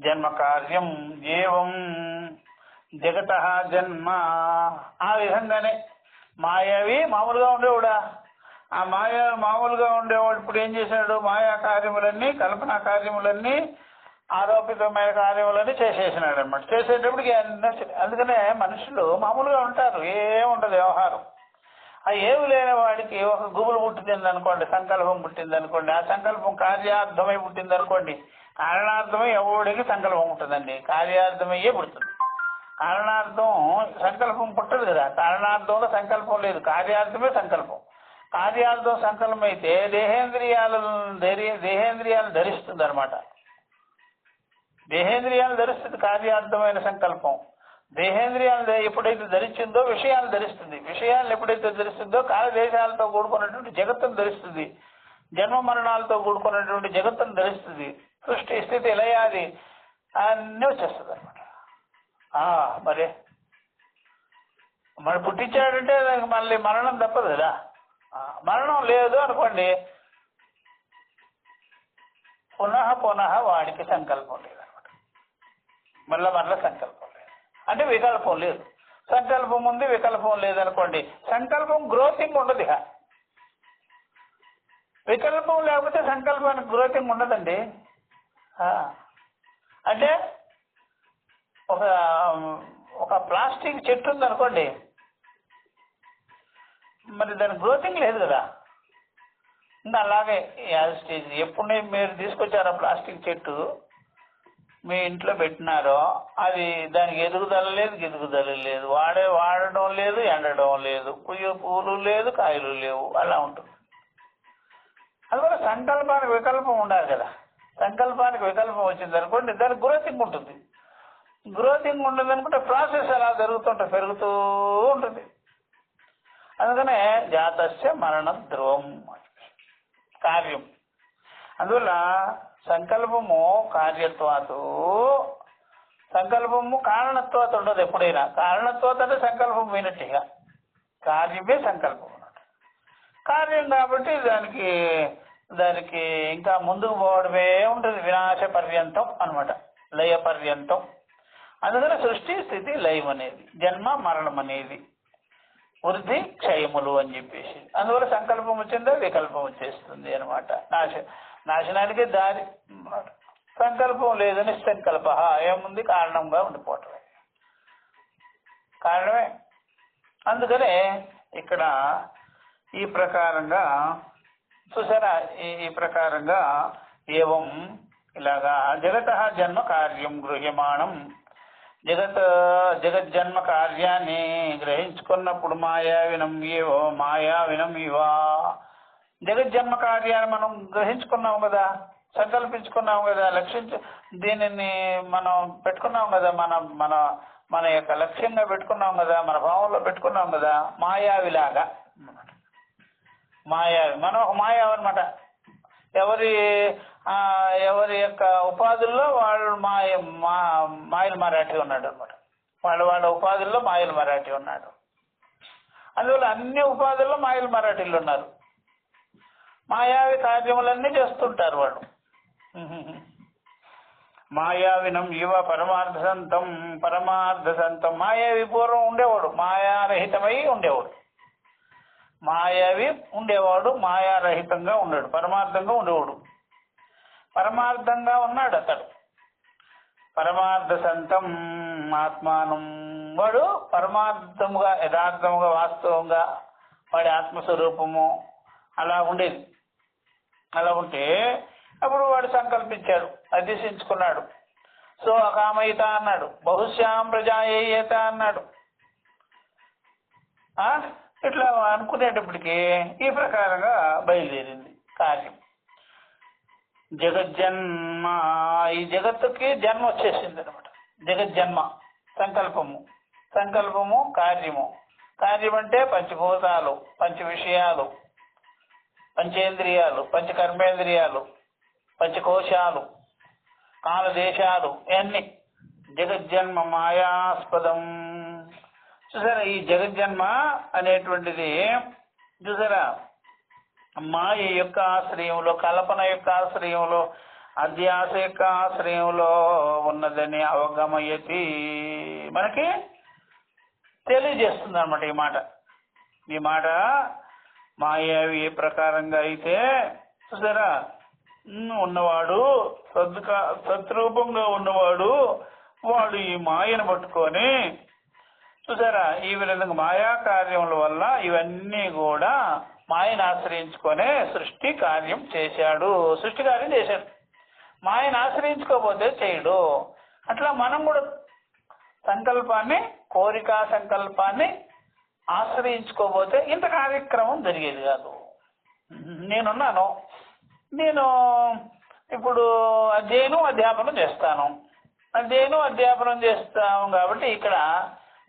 జన్మ కార్యం ఏవం జగత జన్మ. ఆ విధంగానే మాయావి మామూలుగా ఉండేవాడా, ఆ మామూలుగా ఉండేవాడు ఇప్పుడు ఏం చేశాడు? మాయా కార్యములన్నీ, కల్పనా కార్యములన్నీ, ఆరోపితమైన కార్యములన్నీ చేసేసినాడు అనమాట. చేసేటప్పటికి అందుకనే మనుషులు మామూలుగా ఉంటారు, ఏముంటది వ్యవహారం. ఆ ఏమి లేని వాడికి ఒక గుబులు పుట్టింది అనుకోండి, సంకల్పం పుట్టింది అనుకోండి, ఆ సంకల్పం కార్యార్థమై పుట్టింది అనుకోండి. కారణార్థమై ఎవడికి సంకల్పం ఉంటుందండి, కార్యార్థమయ్యే పుడుతుంది. కారణార్థం సంకల్పం పుట్టదు కదా, కారణార్థంలో సంకల్పం లేదు, కార్యార్థమే సంకల్పం. కార్యార్థం సంకల్పం అయితే దేహేంద్రియాలు ధరిస్తుంది అనమాట. దేహేంద్రియాలు ధరిస్తుంది కార్యార్థమైన సంకల్పం. దేహేంద్రియాలు ఎప్పుడైతే ధరించిందో విషయాలు ధరిస్తుంది. విషయాలు ఎప్పుడైతే ధరిస్తుందో కాలదేశాలతో కూడుకున్నటువంటి జగత్తును ధరిస్తుంది. జన్మ మరణాలతో కూడుకున్నటువంటి జగత్తును ధరిస్తుంది. సృష్టి స్థితి లయాది అన్నీ వచ్చేస్తుంది అనమాట. మరి పుట్టించాడంటే మళ్ళీ మరణం తప్పదు కదా. మరణం లేదు అనుకోండి, పునః పునః వాడికి సంకల్పం లేదనమాట. మళ్ళా సంకల్పం లేదు అంటే వికల్పం లేదు. సంకల్పం ఉంది, వికల్పం లేదనుకోండి. సంకల్పం గ్రోతింగ్ ఉండదు. ఇక వికల్పం లేకపోతే సంకల్పానికి గ్రోతింగ్ ఉండదండి. అంటే ఒక ఒక ప్లాస్టిక్ చెట్టు ఉందనుకోండి, మరి దాని గ్రోతింగ్ లేదు కదా. ఇంకా అలాగే యాజ్ స్టేజ్ ఎప్పుడు మీరు తీసుకొచ్చారో ప్లాస్టిక్ చెట్టు మీ ఇంట్లో పెట్టినారో అది దానికి ఎదుగుదల లేదు, గిదుగుదల లేదు, వాడడం లేదు, ఎండడం లేదు, పూలు లేదు, కాయలు లేవు, అలా ఉంటుంది. అందువల్ల సంకల్పానికి వికల్పం ఉండాలి కదా. సంకల్పానికి వికల్పం వచ్చింది అనుకోండి, దానికి గ్రోతింగ్ ఉంటుంది. గ్రోతింగ్ ఉండదు అనుకుంటే ప్రాసెస్ అలా జరుగుతుంటుంది, పెరుగుతూ ఉంటుంది. అందుకనే జాతస్య మరణం ధ్రువం కార్యం. అందువల్ల సంకల్పము కార్యత్వాతు, సంకల్పము కారణత్వాత ఉండదు ఎప్పుడైనా. కారణత్వాత అంటే సంకల్పం పోయినట్టుగా, కార్యమే సంకల్పం అన్నట్టు. కార్యం కాబట్టి దానికి ఇంకా ముందుకు పోవడమే ఉంటుంది. వినాశ పర్యంతం అనమాట, లయ పర్యంతం. అందుకని సృష్టి, స్థితి, లయం అనేది, జన్మ మరణం అనేది, వృద్ధి క్షయములు అని చెప్పేసి. అందువల్ల సంకల్పం వచ్చిందో వికల్పం వచ్చేస్తుంది అనమాట. నాశనానికి దారి. సంకల్పం లేదు, నిస్సంకల్ప ఏముంది, కారణంగా ఉండిపోవటమే, కారణమే. అందుకనే ఇక్కడ ఈ ప్రకారంగా చూసారా, ఈ ప్రకారంగా ఏవం ఇలాగా జగత జన్మ కార్యం గృహ్యమాణం, జగజ్జన్మ కార్యాన్ని గ్రహించుకున్నప్పుడు మాయావినం ఇవా. జగజ్జన్మ కార్యాన్ని మనం గ్రహించుకున్నాం కదా, సంకల్పించుకున్నాం కదా, దీనిని మనం పెట్టుకున్నాం కదా, మన యొక్క లక్ష్యంగా పెట్టుకున్నాం కదా, మన భావంలో పెట్టుకున్నాం కదా. మాయావిలాగా మనం ఒక మాయావి అనమాట. ఎవరి యొక్క ఉపాధుల్లో వాళ్ళు మాయలు మరాఠీ ఉన్నాడు అనమాట. వాళ్ళ ఉపాధుల్లో మాయలు మరాఠీ ఉన్నాడు. అందువల్ల అన్ని ఉపాధుల్లో మాయలు మరాఠీలు ఉన్నారు. మాయావి కార్యములన్నీ చేస్తుంటారు వాళ్ళు. మాయావినం ఇవ పరమార్థ సంతం. మాయావి పూర్వం ఉండేవాడు, మాయారహితమై ఉండేవాడు. మాయావి ఉండేవాడు, మాయారహితంగా ఉన్నాడు, పరమార్థంగా ఉండేవాడు. పరమార్థంగా ఉన్నాడు అతడు. పరమార్థ సంతం ఆత్మానం, వాడు పరమార్థముగా, యథార్థముగా, వాస్తవంగా వాడి ఆత్మస్వరూపము అలా ఉండేది. అలా ఉంటే అప్పుడు వాడు సంకల్పించాడు, అధ్యసించుకున్నాడు. సో అకామయిత అన్నాడు, బహుశ్యాం ప్రజాయేయత అన్నాడు. ఇట్లా అనుకునేటప్పటికీ ఈ ప్రకారంగా బయలుదేరింది కార్యం. జగజ్జన్మ, ఈ జగత్తుకి జన్మ వచ్చేసింది అనమాట. జగజ్జన్మ సంకల్పము కార్యము. కార్యం అంటే పంచభూతాలు, పంచ విషయాలు, పంచేంద్రియాలు, పంచకర్మేంద్రియాలు, పంచకోశాలు, కాలదేశాలు, ఇవన్నీ జగజ్జన్మ మాయాస్పదం. చూసారా, ఈ జగజ్జన్మ అనేటువంటిది చూసారా, మాయ యొక్క ఆశ్రయంలో, కల్పన యొక్క ఆశ్రయంలో, అధ్యాస యొక్క ఆశ్రయంలో ఉన్నదని అవగమయతి మనకి తెలియజేస్తుంది అనమాట. ఈ మాట మాయావి ఏ ప్రకారంగా అయితే చూసారా, ఉన్నవాడు సద్రూపంగా ఉన్నవాడు వాడు ఈ మాయను పట్టుకొని చూసారా, ఈ విధంగా మాయా కార్యముల వల్ల ఇవన్నీ కూడా మాయను ఆశ్రయించుకొనే సృష్టి కార్యం చేశాడు. సృష్టి కార్యం చేశాడు, మాయను ఆశ్రయించుకోకపోతే చేయడు. అట్లా మనం కూడా సంకల్పాన్ని, కోరికా సంకల్పాన్ని ఆశ్రయించుకోకపోతే ఇంత కార్యక్రమం జరిగేది కాదు. నేను ఇప్పుడు అధ్యాపనం చేస్తాను కాబట్టి ఇక్కడ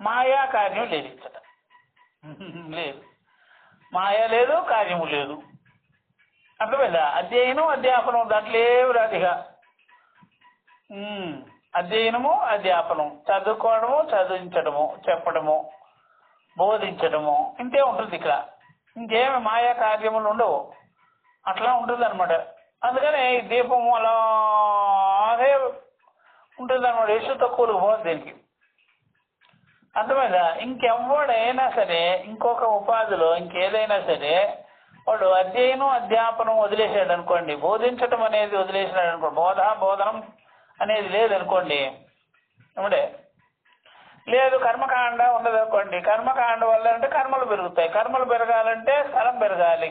మాయా కార్యం లేదు, ఇక్కడ లేదు, మాయ లేదు, కార్యము లేదు. అర్థమైందా? అధ్యాపనం దాంట్లో ఏమి రాదిగా. అధ్యయనము, అధ్యాపనం, చదువుకోవడము, చదివించడము, చెప్పడము, బోధించడము, ఇంతే ఉంటుంది ఇక్కడ. ఇంకేమి మాయా కార్యములు ఉండవు. అట్లా ఉంటుంది అనమాట. అందుకని ఈ దీపము అలాగే ఉంటుంది అన్నమాట. ఎసు తక్కువలకు పోదు దీనికి. అర్థమైందా? ఇంకెవడైనా సరే ఇంకొక ఉపాధిలో ఇంకేదైనా సరే వాడు అధ్యయనం అధ్యాపనం వదిలేసాడు అనుకోండి, బోధించటం అనేది వదిలేసినాడు అనుకోండి, బోధనం అనేది లేదనుకోండి, ఏమంటే లేదు కర్మకాండ ఉన్నదనుకోండి, కర్మకాండ వల్ల అంటే కర్మలు పెరుగుతాయి. కర్మలు పెరగాలంటే స్థలం పెరగాలి,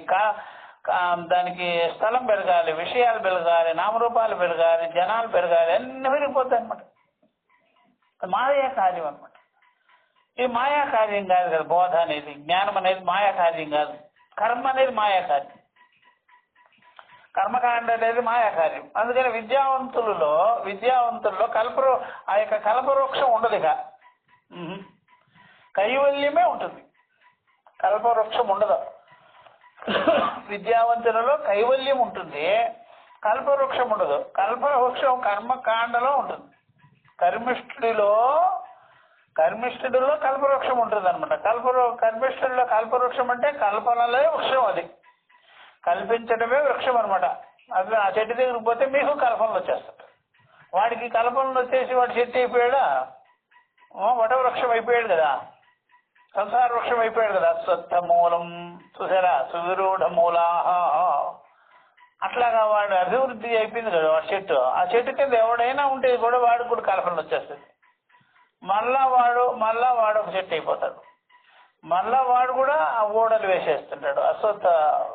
దానికి స్థలం పెరగాలి, విషయాలు పెరగాలి, నామరూపాలు పెరగాలి, జనాలు పెరగాలి, అన్నీ పెరిగిపోతాయి అనమాట. మాయా కార్యం అనమాట. ఇది మాయా కార్యం కాదు కదా. బోధ అనేది, జ్ఞానం అనేది మాయా కార్యం కాదు. కర్మ అనేది మాయా కార్యం, కర్మకాండ అనేది మాయా కార్యం. అందుకని విద్యావంతుల్లో ఆ యొక్క కల్పవృక్షం ఉండదు. ఇక కైవల్యమే ఉంటుంది, కల్పవృక్షం ఉండదు. విద్యావంతులలో కైవల్యం ఉంటుంది, కల్పవృక్షం ఉండదు. కల్పవృక్షం కర్మకాండలో ఉంటుంది. కర్మిష్ఠుడిలో కల్పవృక్షం ఉంటుంది అనమాట. కర్మిష్ఠుడిలో కల్పవృక్షం అంటే కల్పనలే వృక్షం. అది కల్పించడమే వృక్షం అనమాట. అది ఆ చెట్టు దగ్గరికి పోతే మీకు కల్పనలు వచ్చేస్తుంది. వాడికి కల్పనలు వచ్చేసి వాడు చెట్టు అయిపోయాడా, వటవృక్షం అయిపోయాడు కదా, సంసార వృక్షం అయిపోయాడు కదా. స్వత్థ మూలం చూసారా, సువిరూఢ మూలాహ. అట్లాగా వాడు అభివృద్ధి అయిపోయింది కదా వాడి చెట్టు. ఆ చెట్టు కింద ఎవడైనా ఉంటే కూడా వాడికి కూడా కల్పనలు వచ్చేస్తుంది. మళ్ళా వాడు ఒక చెట్టు అయిపోతాడు. మళ్ళా వాడు కూడా ఆ ఓడలు వేసేస్తుంటాడు, అశ్వత్థ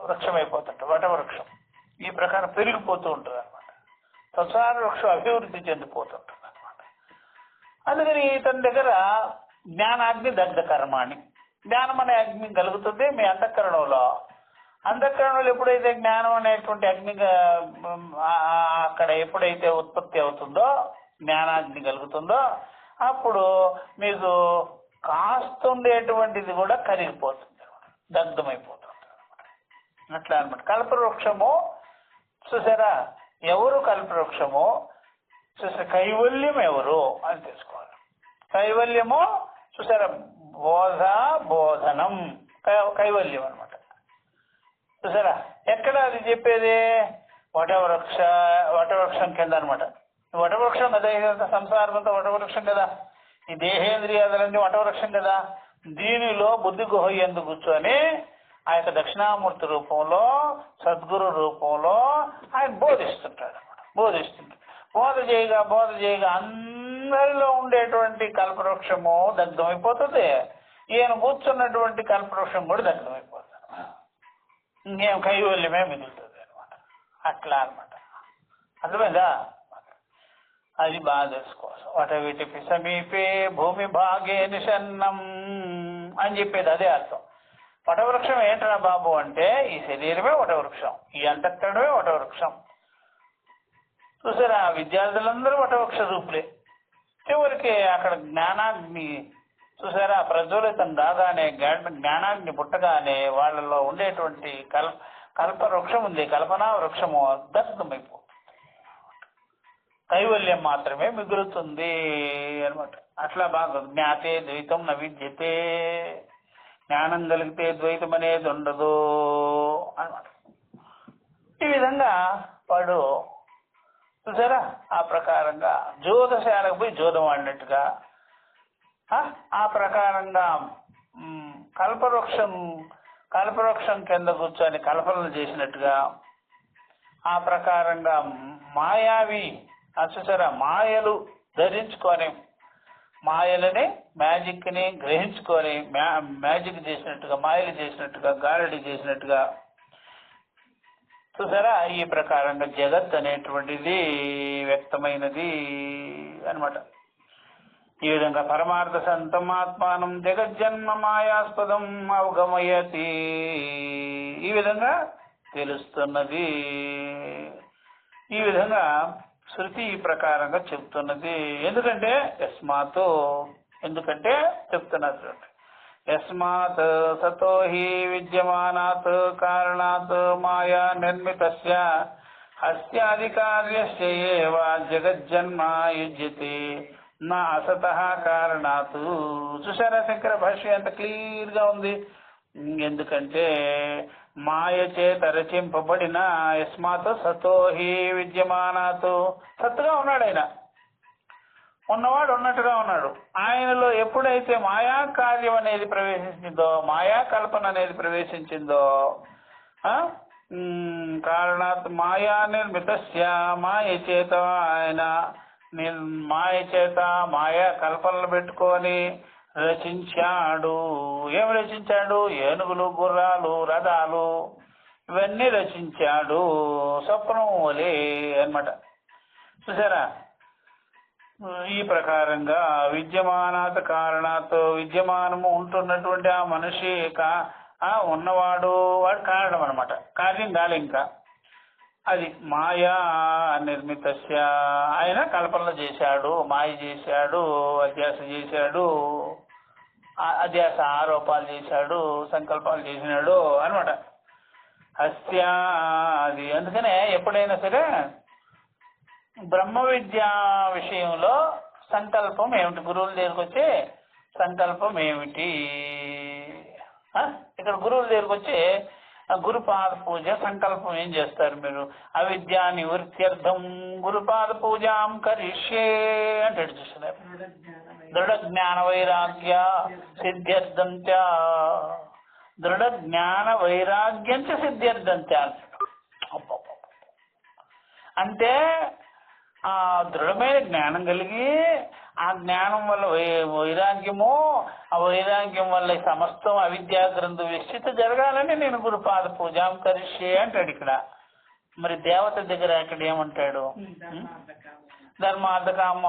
వృక్షం అయిపోతుంటాడు, వటవృక్షం. ఈ ప్రకారం పెరిగిపోతూ ఉంటుంది అనమాట. సంసార వృక్షం అభివృద్ధి చెందిపోతుంటుంది అనమాట. అందుకని ఇతని దగ్గర జ్ఞానాగ్ని దగ్ధ కర్మాణి, జ్ఞానం అనే అగ్ని కలుగుతుంది మీ అంతఃకరణంలో. అంతఃకరణలో ఎప్పుడైతే జ్ఞానం అనేటువంటి అగ్నిగా అక్కడ ఎప్పుడైతే ఉత్పత్తి అవుతుందో, జ్ఞానాగ్ని కలుగుతుందో, అప్పుడు మీకు కాస్తుండేటువంటిది కూడా కరిగిపోతుంది, దగ్ధమైపోతుంది అనమాట. అట్లా అనమాట. కల్పవృక్షము చూసారా, ఎవరు కల్పవృక్షము చూసారా, కైవల్యం ఎవరు అని తెలుసుకోవాలి. కైవల్యము చూసారా, బోధనం కైవల్యం అనమాట. చూసారా, ఎక్కడ అది చెప్పేది? వటవృక్షం కింద అనమాట. వటవృక్షం కదా, ఇదంతా సంసారం అంతా వటవృక్షం కదా, ఈ దేహేంద్రియాలన్నీ వటవృక్షం కదా. దీనిలో బుద్ధి గుహ యందు కూర్చొని ఆ యొక్క దక్షిణామూర్తి రూపంలో, సద్గురు రూపంలో ఆయన బోధిస్తుంటాడు అనమాట. బోధ చేయగా అందరిలో ఉండేటువంటి కల్పవృక్షము దగ్ధమైపోతుంది. ఈయన కూర్చున్నటువంటి కల్పవృక్షం కూడా దగ్ధమైపోతుంది. ఇంకేం కైవల్యమే మిగులుతుంది అనమాట. అట్లా అనమాట. అర్థమైందా? అది బాగా తెలుసుకోవచ్చు. వటవిటిపి సమీపే భూమి భాగే నిషన్నం అని చెప్పేది అదే అర్థం. వటవృక్షం ఏంటరా బాబు అంటే ఈ శరీరమే వటవృక్షం, ఈ అంతఃకరణమే వటవృక్షం. చూసారా, విద్యార్థులందరూ వటవృక్ష రూపులే. చివరికి అక్కడ జ్ఞానాగ్ని చూసారా ప్రజ్వలితం కాగానే, జ్ఞానాగ్ని పుట్టగానే వాళ్ళలో ఉండేటువంటి కల్పవృక్షం ఉంది, కల్పనా వృక్షము దగ్ధమైపోతుంది. కైవల్యం మాత్రమే మిగులుతుంది అనమాట. అట్లా బాగా జ్ఞాతే ద్వైతం న విద్యతే, జ్ఞానం కలిగితే ద్వైతం అనేది ఉండదు అనమాట. ఈ విధంగా వాడు చూసారా ఆ ప్రకారంగా జోదశాలకు పోయి జోదం ఆడినట్టుగా, ఆ ప్రకారంగా కల్పవృక్షం కింద కూర్చొని కల్పనలు చేసినట్టుగా, ఆ ప్రకారంగా మాయావి చూసారా మాయలు ధరించుకొని, మాయలని మ్యాజిక్ ని గ్రహించుకొని మ్యాజిక్ చేసినట్టుగా, మాయలు చేసినట్టుగా, గారడి చేసినట్టుగా చూసారా ఈ ప్రకారంగా జగత్ అనేటువంటిది వ్యక్తమైనది అనమాట. ఈ విధంగా పరమార్థ సంతం ఆత్మానం జగజ్జన్మ మాయాస్పదం అవగమయతి, ఈ విధంగా తెలుస్తున్నది. ఈ విధంగా శృతి ఈ ప్రకారంగా చెప్తున్నది. ఎందుకంటే చెప్తున్నారు యస్మాత్ సతో హి విద్యమానాత్ కారణాత్ మాయా నిర్మితస్య హస్యాది కార్యస్య ఏవ జగజ్జన్మ యుజ్యతే నా అసతః కారణాత్. చూసారా శంకర భాష్యం ఎంత క్లియర్ గా ఉంది. ఎందుకంటే మాయ చేత రచింపబడిన యస్మాత్ సతో హి విద్యమానాత్, సత్తుగా ఉన్నాడు ఆయన, ఉన్నవాడు ఉన్నట్టుగా ఉన్నాడు. ఆయనలో ఎప్పుడైతే మాయా కార్యం అనేది ప్రవేశించిందో, మాయా కల్పన అనేది ప్రవేశించిందో, కారణాత్ మాయా నిర్మితస్య, మాయ చేత ఆయన మాయ చేత మాయా కల్పనలు పెట్టుకొని రచించాడు. ఏమి రచించాడు? ఏనుగులు, గుర్రాలు, రథాలు ఇవన్నీ రచించాడు స్వప్నం వలే అన్నమాట. చూసారా? ఈ ప్రకారంగా విద్యమానాత్ కారణాత్, విద్యమానము ఉంటున్నటువంటి ఆ మనిషి ఉన్నవాడు వాడు కారణం అనమాట, కార్యం కాలే ఇంకా. అది మాయా నిర్మితస్య, ఆయన కల్పనలు చేశాడు, మాయ చేశాడు, అధ్యాస చేశాడు, అధ్యాస ఆరోపాలు చేశాడు, సంకల్పాలు చేసినాడు అనమాట. హస్య అది. అందుకనే ఎప్పుడైనా సరే బ్రహ్మ విద్య విషయంలో సంకల్పం ఏమిటి? గురువుల దగ్గరికి వచ్చి సంకల్పం ఏమిటి? ఇక్కడ గురువుల దగ్గరికి వచ్చి గురుపాద పూజ సంకల్పం ఏం చేస్తారు మీరు? అవిద్యా నివృత్త్యర్థం గురుపాద పూజాం కరిష్యే అంటాడు. చూస్తున్నారు? దృఢ జ్ఞాన వైరాగ్య సిద్ధ్యర్థంచ, దృఢ జ్ఞాన వైరాగ్యం చ సిద్ధ్యర్థంచ. అంటే ఆ దృఢమైన జ్ఞానం కలిగి, ఆ జ్ఞానం వల్ల వైరాగ్యము, ఆ వైరాగ్యం వల్ల సమస్తం అవిద్యా గ్రంథు విశ్చిత జరగాలని నేను గురుపాద పూజాం కరిష్యే అంటాడు ఇక్కడ. మరి దేవత దగ్గర ఇక్కడ ఏమంటాడు? ధర్మార్థకామ,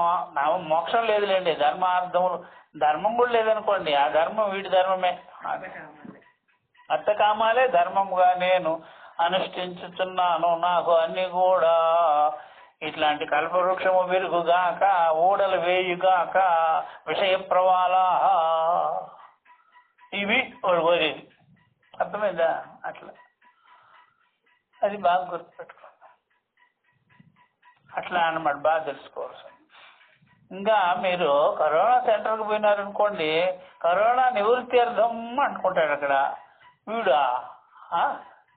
మోక్షం లేదులేండి, ధర్మార్థములు, ధర్మం కూడా లేదనుకోండి, ఆ ధర్మం వీడి ధర్మమే, అర్థకామాలే ధర్మముగా నేను అనుష్ఠించుతున్నాను. నాకు అన్ని కూడా ఇట్లాంటి కల్పవృక్షము విరుగుగాక, ఊడలు వేయుగాక, విషయ ప్రవాళ, ఇవి కోరేది. అర్థమైందా? అట్లా అది బాగా గుర్తుపెట్టుకోండి. అట్లా అన్నమాట, బాగా తెలుసుకోవాల్సింది. ఇంకా మీరు కరోనా సెంటర్కి పోయినారనుకోండి, కరోనా నివృత్తి అర్థం అనుకుంటాడు అక్కడ వీడు.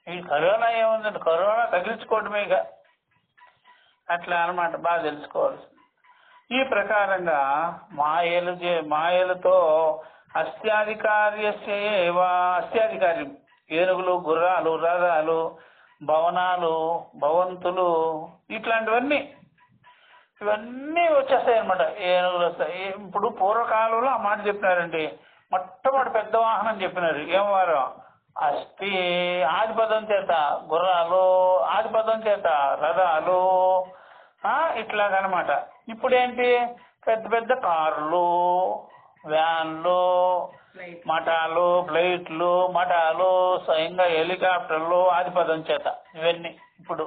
ఈ కరోనా ఏముందండి, కరోనా తగిలించుకోవడమేగా. అట్లా అన్నమాట, బాగా తెలుసుకోవాల్సింది. ఈ ప్రకారంగా మాయలతో అస్త్యాధికార్యం, ఏనుగులు, గుర్రాలు, రథాలు, భవనాలు, భవంతులు, ఇట్లాంటివన్నీ ఇవన్నీ వచ్చేస్తాయి అనమాట. ఏనుగులు వస్తాయి. ఇప్పుడు పూర్వకాలంలో ఆ మాట చెప్పినారండి. మొట్టమొదటి పెద్ద వాహనం చెప్పినారు ఏమవారు? ఆదిపదం చేత గుర్రాలు, ఆదిపదం చేత రథాలు, ఇట్లాగనమాట. ఇప్పుడేంటి? పెద్ద పెద్ద కార్లు, వ్యాన్లు, మఠాలు, ఫ్లైట్లు, మఠాలు, స్వయంగా హెలికాప్టర్లు, ఆదిపదం చేత ఇవన్నీ. ఇప్పుడు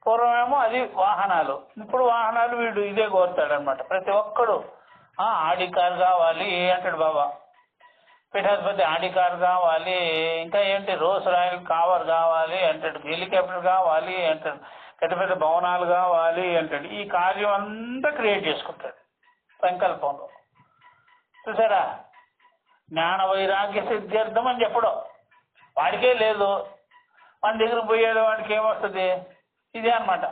పూర్వమేమో అది వాహనాలు, ఇప్పుడు వాహనాలు వీడు ఇదే కోరుతాడనమాట. ప్రతి ఒక్కడు ఆడి కారు కావాలి అంటాడు బాబా. పీఠాధిపతి ఆడి కారు కావాలి, ఇంకా ఏంటి రోల్స్ రాయల్ కావర్ కావాలి అంటాడు, హెలికాప్టర్ కావాలి అంటాడు, పెద్ద పెద్ద భవనాలు కావాలి అంటాడు. ఈ కార్యం అంతా క్రియేట్ చేసుకుంటాడు సంకల్పంలో. చూసారా? జ్ఞాన వైరాగ్య సిద్ధ్యర్థం అని చెప్పడం వాడికే లేదు, మన దగ్గర పోయేది వాడికి ఏమొస్తుంది? ఇదే అనమాట.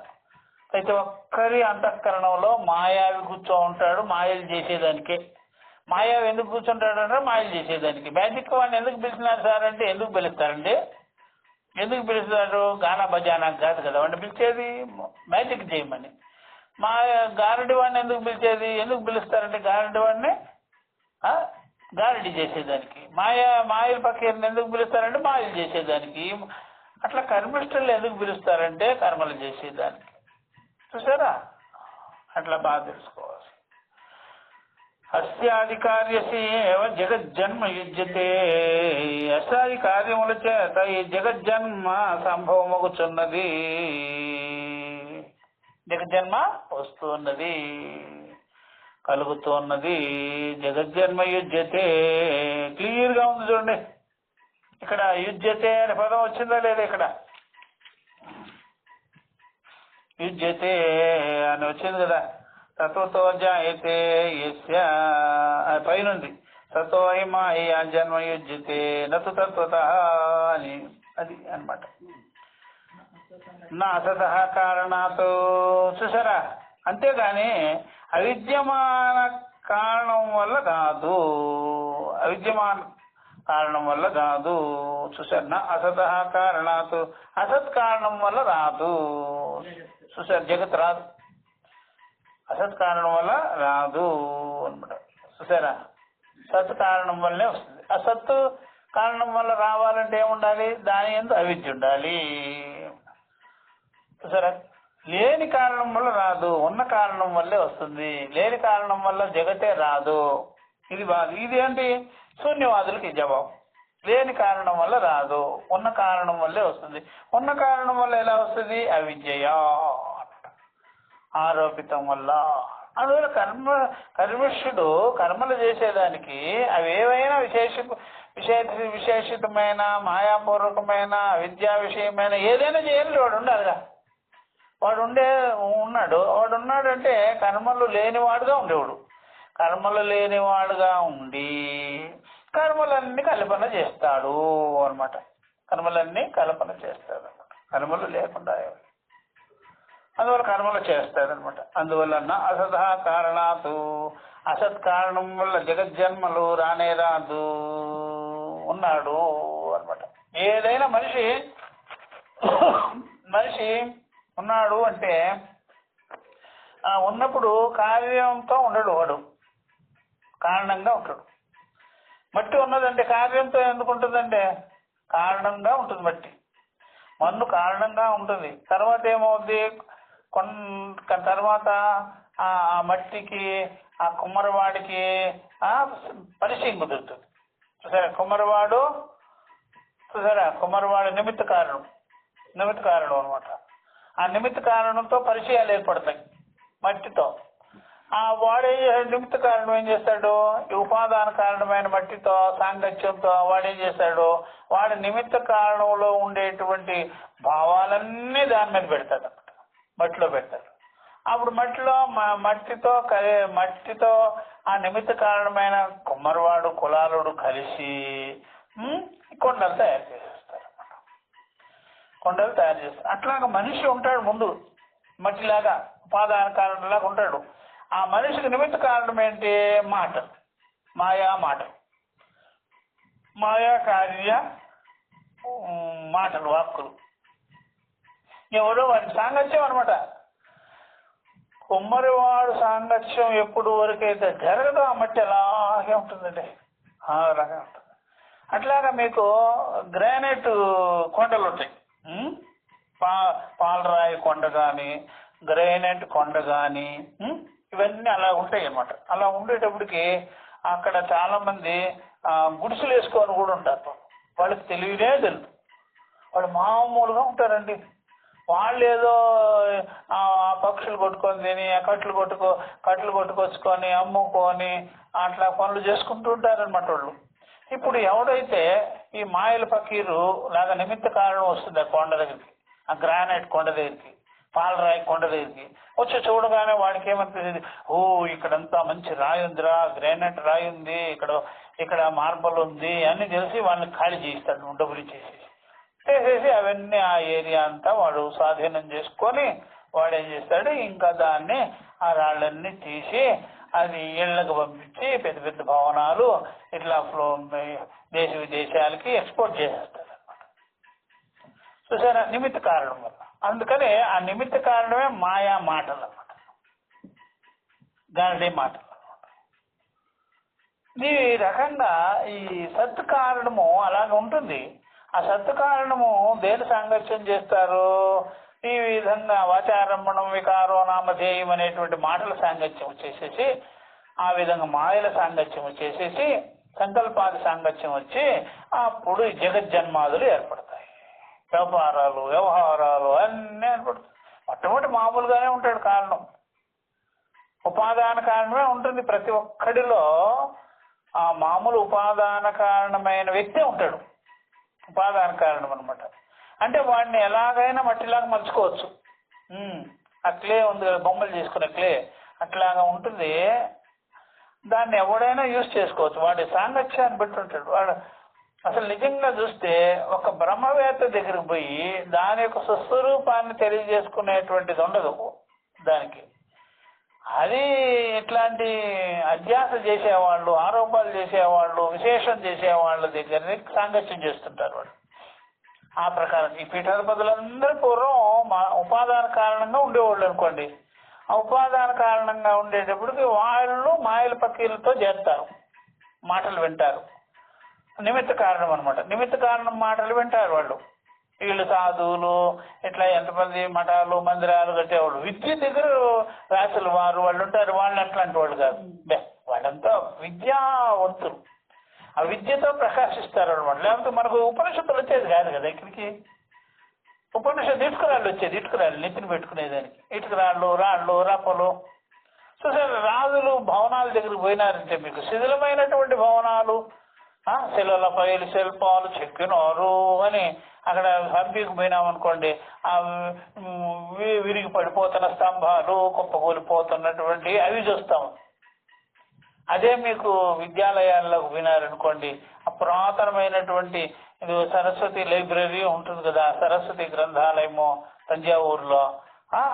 ప్రతి ఒక్కరి అంతఃకరణంలో మాయావి కూర్చో ఉంటాడు, మాయలు చేసేదానికే. మాయావి ఎందుకు కూర్చుంటాడంటే మాయలు చేసేదానికి. మ్యాజిక్ వాడిని ఎందుకు పిలిచినారు సార్ అంటే, ఎందుకు పిలుస్తారండి? ఎందుకు పిలుస్తారు? గానా బజానాకు కాదు కదా వాడిని పిలిచేది, మ్యాజిక్ చేయమని. గారడి వాడిని ఎందుకు పిలిచేది? ఎందుకు పిలుస్తారంటే గారడి వాడిని గారడి చేసేదానికి. మాయల పక్కన ఎందుకు పిలుస్తారంటే మాయలు చేసేదానికి. అట్లా కర్మిష్ఠులు ఎందుకు పిలుస్తారంటే కర్మలు చేసేదానికి. చూసారా? అట్లా బాగా తెలుసుకోవాలి. అస్యాధికార్యసి జగజ్జన్మ యుజ్యతే, అస్యాది కార్యముల చేత ఈ జగజ్జన్మ సంభవమగుచున్నది. జగజ్జన్మ వస్తున్నది, కలుగుతున్నది. జగజ్జన్మ యుజ్యతే క్లియర్ గా ఉంది చూడండి. ఇక్కడ యుజ్యతే అనే పదం వచ్చిందా లేదా? ఇక్కడ యుజ్యతే అని వచ్చింది కదా. తత్వతో జాయతే యస్య పైనుంది. తతో మాయా జన్మయుజ్యతే నతు తత్వత అని అది అన్నమాట. నా అసత కారణాతో చూసారా, అంతేగాని అవిద్యమాన కారణం వల్ల కాదు, అవిద్యమాన కారణం వల్ల కాదు. చూసారు, నా అసత కారణాత్, అసత్ కారణం వల్ల రాదు. చూసారు, జగత్ రాదు, అసత్ కారణం వల్ల రాదు అనమాట. చూసారా, సత్ కారణం వల్లనే వస్తుంది. అసత్తు కారణం వల్ల రావాలంటే ఏముండాలి, దాని యందు అవిద్య ఉండాలి. చూసారా, లేని కారణం వల్ల రాదు, ఉన్న కారణం వల్లే వస్తుంది. లేని కారణం వల్ల జగతే రాదు. ఇది బాధ. ఇది ఏంటి, శూన్యవాదులకి జవాబు. లేని కారణం వల్ల రాదు, ఉన్న కారణం వల్లే వస్తుంది. ఉన్న కారణం వల్ల ఎలా వస్తుంది, అవిద్యయా, ఆరోపితం వల్ల. అందువల్ల కర్మిష్ఠుడు కర్మలు చేసేదానికి అవి ఏవైనా విశేషితమైన మాయాపూర్వకమైన విద్యా విషయమైన ఏదైనా చేయాలి. వాడు ఉండాలిగా, వాడు ఉన్నాడంటే కర్మలు లేనివాడుగా ఉండేవాడు. కర్మలు లేనివాడుగా ఉండి కర్మలన్నీ కల్పన చేస్తాడు అనమాట. కర్మలన్నీ కల్పన చేస్తాడు అనమాట, కర్మలు లేకుండా. అందువల్ల కర్మలు చేస్తాడనమాట. అందువల్ల అసత్ కారణాత్, అసత్ కారణం వల్ల జగజ్జన్మలు రానే రాదు, ఉన్నాడు అనమాట. ఏదైనా మనిషి ఉన్నాడు అంటే ఉన్నప్పుడు కార్యంతో ఉండడు, వాడు కారణంగా ఉంటాడు. మట్టి ఉన్నదంటే కార్యంతో ఎందుకు ఉంటుందంటే కారణంగా ఉంటుంది. మట్టి మన్ను కారణంగా ఉంటుంది. తర్వాత ఏమవుద్ది, తర్వాత ఆ మట్టికి ఆ కుమ్మరివాడికి పరిచయం కుదురుతుంది. చూసారా, కుమ్మరివాడు నిమిత్త కారణం అనమాట. ఆ నిమిత్త కారణంతో పరిచయాలు ఏర్పడతాయి మట్టితో. వాడే నిమిత్త కారణం ఏం చేస్తాడు, ఈ ఉపాదాన కారణమైన మట్టితో సాంగత్యంతో వాడేం చేస్తాడు, వాడి నిమిత్త కారణంలో ఉండేటువంటి భావాలన్నీ దాని మీద పెడతాడు అన్నమాట, మట్టిలో పెడతాడు. అప్పుడు మట్టితో ఆ నిమిత్త కారణమైన కుమ్మరివాడు కులాలుడు కలిసి కొండలు తయారు చేసేస్తారు అన్నమాట. కొండలు తయారు చేస్తారు. అట్లాగా మనిషి ఉంటాడు ముందు మట్టిలాగా, ఉపాదాన కారణంలాగా ఉంటాడు. ఆ మనిషికి నిమిత్త కారణం ఏంటి, మాటలు, మాయా కార్య మాటలు, వాక్కులు. ఎవడో వాడి సాంగత్యం అనమాట. కుమ్మరివాడు సాంగత్యం ఎప్పుడు వరకైతే జరగదు ఆ మట్టి అలాగే ఉంటుందండి, అలాగే ఉంటుంది. అట్లాగా మీకు గ్రానైట్ కొండలు ఉంటాయి, పాలరాయి కొండ కానీ గ్రానైట్ కొండ కానీ ఇవన్నీ అలా ఉంటాయి అన్నమాట. అలా ఉండేటప్పటికి అక్కడ చాలా మంది గుడిసెలు వేసుకొని కూడా ఉంటారు. వాళ్ళకి తెలియనే తెలుసు, వాళ్ళు మామూలుగా ఉంటారండి. వాళ్ళు ఏదో పక్షులు కొట్టుకొని తిని కట్లు కొట్టుకొచ్చుకొని అమ్ముకొని అట్లా పనులు చేసుకుంటూ ఉంటారనమాట వాళ్ళు. ఇప్పుడు ఎవడైతే ఈ మాయల ఫకీరు లాగా నిమిత్త కారణం వస్తుంది ఆ కొండ దగ్గరికి, ఆ గ్రానైట్ కొండ దగ్గరికి, పాలరాయి కొండ దగ్గరికి వచ్చి చూడగానే వాడికి ఏమనిపిస్తుంది, ఇక్కడంతా మంచి రాయి ఉందిరా, గ్రానైట్ రాయి ఉంది, ఇక్కడ మార్బల్ ఉంది అని తెలిసి వాళ్ళని ఖాళీ చేయిస్తాడు, డబ్బులు చేసేసి అవన్నీ ఆ ఏరియా అంతా వాడు స్వాధీనం చేసుకొని వాడు ఏం చేస్తాడు, ఇంకా దాన్ని ఆ రాళ్ళన్నీ తీసి అది ఇళ్లకు పంపించి పెద్ద పెద్ద భవనాలు ఇట్లా దేశ విదేశాలకి ఎక్స్పోర్ట్ చేసేస్తాడు అన్నమాట. చూసారా, నిమిత్త కారణం వల్ల. అందుకని ఆ నిమిత్త కారణమే మాయా మాటలు అన్నమాట, గారడీ మాటలు అన్నమాట. ఈ రకంగా ఈ సత్ కారణము అలాగే ఉంటుంది. ఆ సత్ కారణము దేని సాంగత్యం చేస్తారు, ఈ విధంగా వాచారంభణం వికారో నామధేయం అనేటువంటి మాటల సాంగత్యం చేసేసి, ఆ విధంగా మాయల సాంగత్యం చేసేసి సంకల్పాది సాంగత్యం వచ్చి అప్పుడు జగజ్జన్మాదులు ఏర్పడతాయి. వ్యవహారాలు అన్నీ ఏర్పడతాయి. మొట్టమొదటి మామూలుగానే ఉంటాడు కారణం, ఉపాదాన కారణమే ఉంటుంది ప్రతి ఒక్కడిలో. ఆ మామూలు ఉపాదాన కారణమైన వ్యక్తే ఉంటాడు, ఉపాదాన కారణం అనమాట. అంటే వాడిని ఎలాగైనా మట్టిలాగా మలుచుకోవచ్చు. ఆ క్లే ఉంది కదా, బొమ్మలు చేసుకునే క్లే అట్లాగా ఉంటుంది. దాన్ని ఎవడైనా యూజ్ చేసుకోవచ్చు. వాడి సాంగత్యాన్ని బట్టి ఉంటాడు వాడు. అసలు నిజంగా చూస్తే ఒక బ్రహ్మవేత్త దగ్గరికి పోయి దాని యొక్క సుస్వరూపాన్ని తెలియజేసుకునేటువంటిది ఉండదు దానికి. అది ఇట్లాంటి అధ్యాస చేసేవాళ్ళు, ఆరోపాలు చేసేవాళ్ళు, విశేషం చేసేవాళ్ళ దగ్గరని సాంగత్యం చేస్తుంటారు వాళ్ళు. ఆ ప్రకారం ఈ పీఠాధిపతులందరూ పూర్వం ఉపాదాన కారణంగా ఉండేవాళ్ళు అనుకోండి. ఆ ఉపాదాన కారణంగా ఉండేటప్పటికి వాళ్ళు మాయల పక్కీలతో చేస్తారు, మాటలు వింటారు. నిమిత్త కారణం అనమాట. నిమిత్త కారణం మాటలు వింటారు వాళ్ళు. వీళ్ళు సాధువులు ఇట్లా ఎంతమంది మఠాలు మందిరాలు కట్టేవాళ్ళు. విద్య దగ్గర రాసులు వాళ్ళు ఉంటారు. వాళ్ళు అట్లాంటి వాళ్ళు కాదు. వాళ్ళంతా విద్యావంతులు. ఆ విద్యతో ప్రకాశిస్తారు అనమాట. లేకపోతే మనకు ఉపనిషత్తులు వచ్చేది కాదు కదా ఇక్కడికి. ఉపనిషత్తు ఇటుకరాళ్ళు వచ్చేది, ఇటుకరాళ్ళు నెత్తిని పెట్టుకునేదానికి. ఇటుకరాళ్ళు, రాళ్ళు, రప్పలు. సో సరే, రాజులు భవనాల దగ్గరికి పోయినారంటే మీకు శిథిలమైనటువంటి భవనాలు, శిలలపై శిల్పాలు చెక్కినారు అని అక్కడ హంపీకి పోయినామనుకోండి, ఆ విరిగి పడిపోతున్న స్తంభాలు, కుప్పకూలిపోతున్నటువంటి అవి చూస్తాము. అదే మీకు విద్యాలయాల్లోకి వినారనుకోండి, ఆ పురాతనమైనటువంటి సరస్వతి లైబ్రరీ ఉంటుంది కదా, సరస్వతి గ్రంథాలయము తంజావూరులో,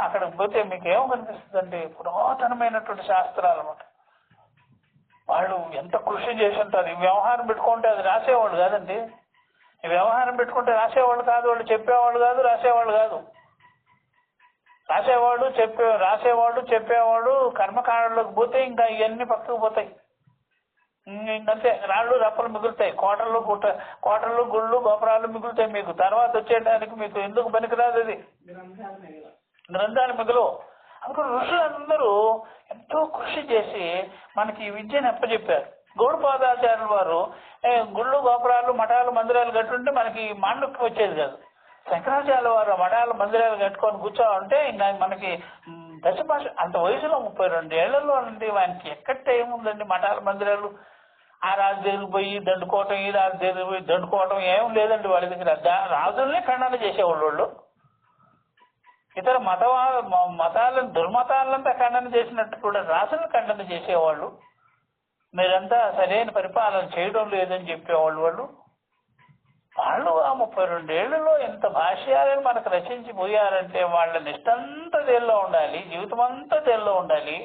అక్కడికి పోతే మీకు ఏమో కనిపిస్తుందండి, పురాతనమైనటువంటి శాస్త్రాలు అన్నమాట. వాళ్ళు ఎంత కృషి చేసి ఉంటారు. ఈ వ్యవహారం పెట్టుకుంటే అది రాసేవాళ్ళు కాదండి. ఈ వ్యవహారం పెట్టుకుంటే రాసేవాళ్ళు కాదు, వాళ్ళు చెప్పేవాళ్ళు కాదు, రాసేవాళ్ళు కాదు. రాసేవాడు చెప్పేవాడు కర్మకాండలోకి పోతే ఇంకా ఇవన్నీ పక్కకు పోతాయి. ఇంకంతే, రాళ్ళు రప్పలు మిగులుతాయి, కోటలు గుళ్ళు గోపురాలు మిగులుతాయి. మీకు తర్వాత వచ్చేయడానికి మీకు ఎందుకు పనికిరాదు, అది గ్రంథాలు మిగులు. అందుకని ఋషులందరూ ఎంతో కృషి చేసి మనకి ఈ విద్యను అప్పచెప్పారు. గౌడపాదాచార్యుల వారు గుళ్ళు గోపురాలు మఠాలు మందిరాలు కట్టుంటే మనకి మాండుక్యం వచ్చేది కాదు. శంకరాచార్యుల వారు మఠాలు మందిరాలు కట్టుకొని కూర్చోవాలంటే ఇంకా మనకి దశభాష అంత వయసులో 32 ఏళ్లలో అండి వానికి ఎక్కడ టైం ఉందండి. మఠాలు మందిరాలు ఆ రాజు దగ్గరికి పోయి దండుకోవటం, ఈ రాజు దగ్గరికి పోయి దండుకోవటం ఏం లేదండి వాళ్ళ దగ్గర. రాజుల్ని ఖండన చేసేవాళ్ళు వాళ్ళు. ఇతర మతాలను దుర్మతాలంతా ఖండన చేసినట్టు కూడా రాజులను ఖండన చేసేవాళ్ళు. మీరంతా సరైన పరిపాలన చేయడం లేదని చెప్పేవాళ్ళు వాళ్ళు. వాళ్ళు ఆ 32 ఏళ్లలో ఎంత భాష్యాలను మనకు రచించి పోయారంటే వాళ్ళ నిష్టంతా దేల్లో ఉండాలి, జీవితం అంతా దేల్లో ఉండాలి.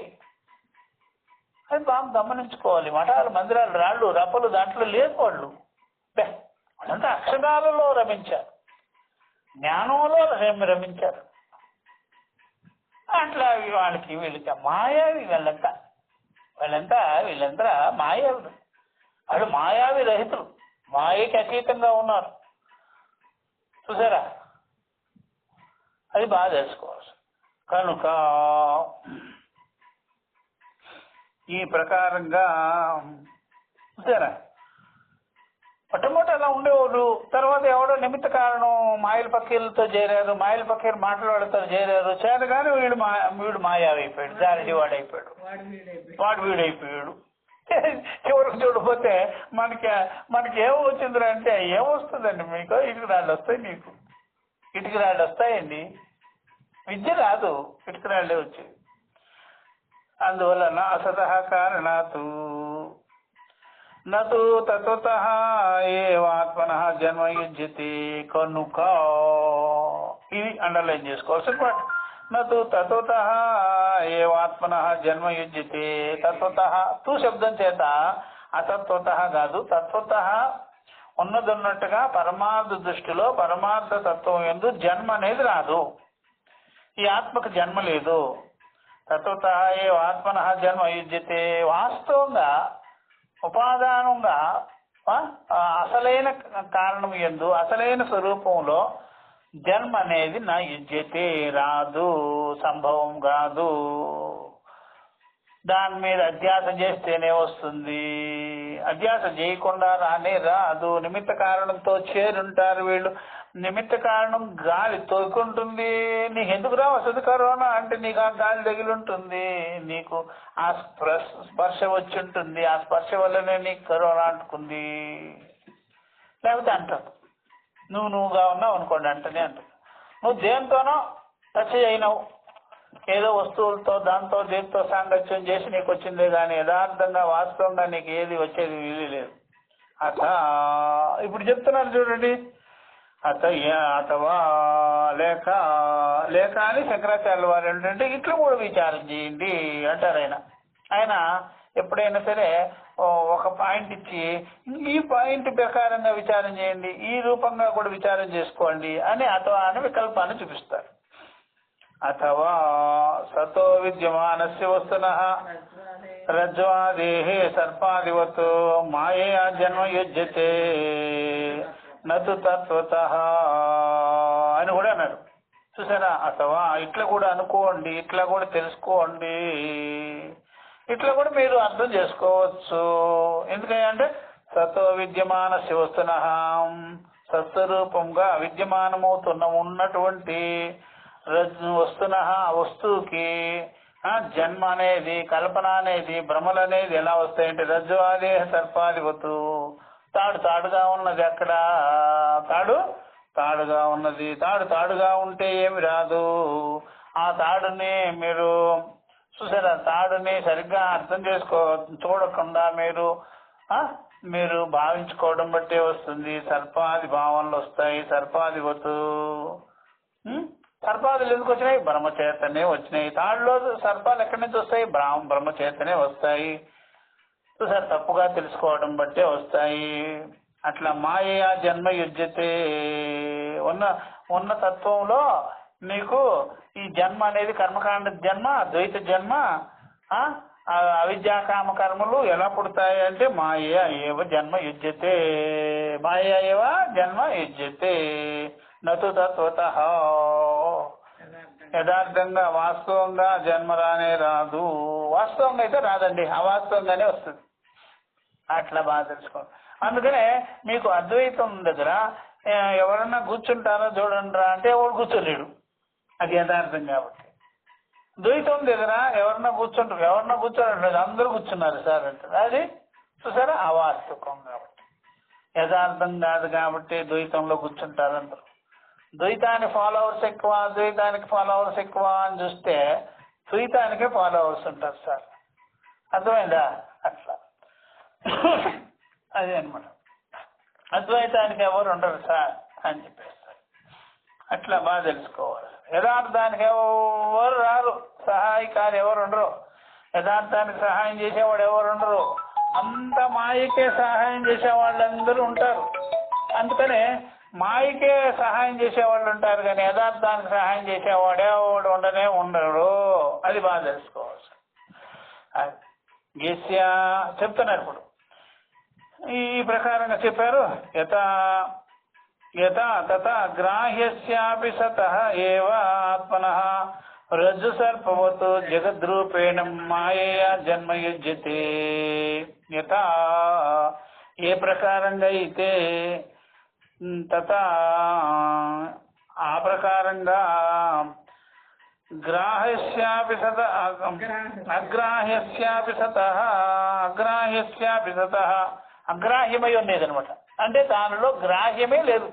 అది బాగా గమనించుకోవాలి. మఠాలు మందిరాలు రాళ్ళు రప్పలు దాంట్లో లేదు వాళ్ళు. వాళ్ళంతా అక్షరాలలో రమించారు, జ్ఞానంలో రమించారు. అట్లా వీళ్ళకి మాయావి వీళ్ళంతా మాయావులు. వాళ్ళు మాయావి రహితులు, మాయకి అతీతంగా ఉన్నారు. చూసారా, అది బాగా తెలుసుకోవాలి. కనుక ఈ ప్రకారంగా చూసారా, మొట్టమొదటి అలా ఉండేవాళ్ళు. తర్వాత ఎవడో నిమిత్త కారణం మాయల పక్కీలతో చేరారు, మాయల పక్కీలు మాట్లాడుతూ చేరారు కానీ వీడు మాయావి అయిపోయాడు, జారిడి వాడైపోయాడు, వాడు వీడైపోయాడు. చివరికి చూడకపోతే మనకి ఏమొచ్చిందిరా అంటే ఏమొస్తుందండి మీకు? ఇటుక రాళ్ళు వస్తాయి, మీకు ఇటుక రాళ్ళు వస్తాయండి. విద్య రాదు, ఇటుక రాళ్ళే వచ్చాయి. అందువలన అసతః కారణాతు నతు తత్వతః ఏవాత్మనః జన్మ యుజ్యతే. కనుక ఇది అండర్లైన్ చేసుకోవాల్సిన పాట. నతు తత్వతః ఏవాత్మనః జన్మ యుజ్యతే. తత్వతః తు శబ్దం చేత అతత్వతః కాదు, తత్వతః ఉన్నదన్నట్టుగా పరమార్థ దృష్టిలో పరమార్థ తత్వం యందు జన్మ అనేది రాదు. ఈ ఆత్మకు జన్మ లేదు. తత్వతః ఏవాత్మనః జన్మ యుజ్యతే. వాస్తవంగా ఉపాదానంగా అసలైన కారణం యందు అసలైన స్వరూపంలో జన్మ అనేది నా యుజ్యతే రాదు, సంభవం కాదు. దాని మీద అధ్యాస చేస్తేనే వస్తుంది, అధ్యాస చేయకుండా రాదు. నిమిత్త కారణంతో చేరుంటారు వీళ్ళు. నిమిత్త కారణం గాలి తోకుంటుంది. నీకు ఎందుకు రా వస్తుంది కరోనా అంటే నీకు ఆ గాలి తగిలి ఉంటుంది, నీకు ఆ స్పర్శ వచ్చి ఉంటుంది, ఆ స్పర్శ వల్లనే నీకు కరోనా అంటుకుంది. లేకపోతే అంటారు నువ్వుగా ఉన్నావు అనుకోండి, అంటనే అంటారు. నువ్వు దేంతోనో టచ్ అయినావు, ఏదో వస్తువులతో దాంతో దీంతో సాంగత్యం చేసి నీకు వచ్చిందే కానీ యథార్థంగా వాస్తవంగా నీకు ఏది వచ్చేది వీలు లేదు. అత ఇప్పుడు చెప్తున్నారు చూడండి, అథవా లేక లేక అని శంకరాచార్యుల వారు ఏంటంటే ఇట్లా కూడా విచారం చేయండి అంటారు. ఆయన ఎప్పుడైనా సరే ఒక పాయింట్ ఇచ్చి ఈ పాయింట్ ప్రకారంగా విచారం చేయండి, ఈ రూపంగా కూడా విచారం చేసుకోండి అని అథవా అని వికల్పాన్ని చూపిస్తారు. అథవా సతో విద్యమానస్య వస్తునః రజ్వాదేహే సర్పాదివత్ మాయయా జన్మ యుజ్యతే నతు తత్వతః అని కూడా అన్నారు. చూసారా, అథవా ఇట్లా కూడా అనుకోండి, ఇట్లా కూడా తెలుసుకోండి, ఇట్లా కూడా మీరు అర్థం చేసుకోవచ్చు. ఎందుకంటే సతో విద్యమానస్య వస్తునః సత్స్వరూపంగా విద్యమానమవుతున్న ఉన్నటువంటి వస్తునః వస్తువుకి జన్మ అనేది కల్పన అనేది భ్రమలు అనేది ఎలా వస్తాయంటే రజ్వాదేహ సర్పాదివతు తాడుగా ఉన్నది. అక్కడ తాడుగా ఉన్నది. తాడుగా ఉంటే ఏమి రాదు. ఆ తాడుని మీరు చూసారా, తాడుని సరిగ్గా అర్థం చూడకుండా మీరు భావించుకోవడం బట్టే వస్తుంది. సర్పాది భావనలు వస్తాయి. సర్పాదివతు సర్పాదులు ఎందుకు వచ్చినాయి? బ్రహ్మచేతనే వచ్చినాయి. తాడులో సర్పాలు ఎక్కడి నుంచి వస్తాయి? బ్రహ్మచేతనే వస్తాయి. చూసారు, తప్పుగా తెలుసుకోవడం బట్టే వస్తాయి. అట్లా మాయా జన్మ యుజ్యతే ఉన్న తత్వంలో నీకు ఈ జన్మ అనేది కర్మకాండ జన్మ, ద్వైత జన్మ, అవిద్యాకామ కర్మలు ఎలా పుడతాయి అంటే మాయా ఏవ జన్మ యుజ్యతే, మాయా ఏవ జన్మ యుజ్యతే నతు తత్వతః యథార్థంగా వాస్తవంగా జన్మ రానే రాదు. వాస్తవంగా అయితే రాదండి, అవాస్తవంగానే వస్తుంది. అట్లా బాగా తెలుసుకోండి. అందుకనే మీకు అద్వైతం దగ్గర ఎవరన్నా కూర్చుంటారో చూడండి రా అంటే ఎవరు కూర్చోలేడు, అది యథార్థం కాబట్టి. ద్వైతం దగ్గర ఎవరన్నా కూర్చోలేదు, అందరూ కూర్చున్నారు సార్ అంటారు, అది చూసారా అవాస్తవం కాబట్టి, యథార్థం కాదు కాబట్టి ద్వైతంలో కూర్చుంటారు అందరూ. ద్వైతానికి ఫాలోవర్స్ ఎక్కువ, అద్వైతానికి ఫాలోవర్స్ ఎక్కువ అని చూస్తే ద్వైతానికే ఫాలోవర్స్ ఉంటారు సార్. అర్థమైందా? అట్లా అదే అనమాట. అద్వైతానికి ఎవరు ఉండరు సార్ అని చెప్పేస్తారు. అట్లా బాగా తెలుసుకోవాలి. యథార్థానికి ఎవరు రారు, సహాయకారు ఎవరు ఉండరు, యథార్థానికి సహాయం చేసేవాడు ఎవరు ఉండరు. అంత మాయకే సహాయం చేసే వాళ్ళందరూ ఉంటారు. అందుకనే మాయకే సహాయం చేసేవాళ్ళు ఉంటారు కానీ యథార్థానికి సహాయం చేసేవాడు ఎవడు ఉండరు. అది బాగా తెలుసుకోవాలి. గీస్య చెప్తున్నారు ఇప్పుడు ఈ ప్రకారంగా చెప్పారు. యథా తథా గ్రాహ్యస్యాపి సతః ఏవ ఆత్మనః రజ్జు సర్పవత్ జగద్రూపేణ మాయయా జన్మ యుజ్యతే. యథా ఏ ప్రకారంగా అయితే తథా ఆ ప్రకారంగా గ్రాహ్యస్యాపి సతః అగ్రాహ్యస్యాపి సతః అగ్రాహ్యమై ఉండేదనమాట. అంటే దానిలో గ్రాహ్యమే లేదు.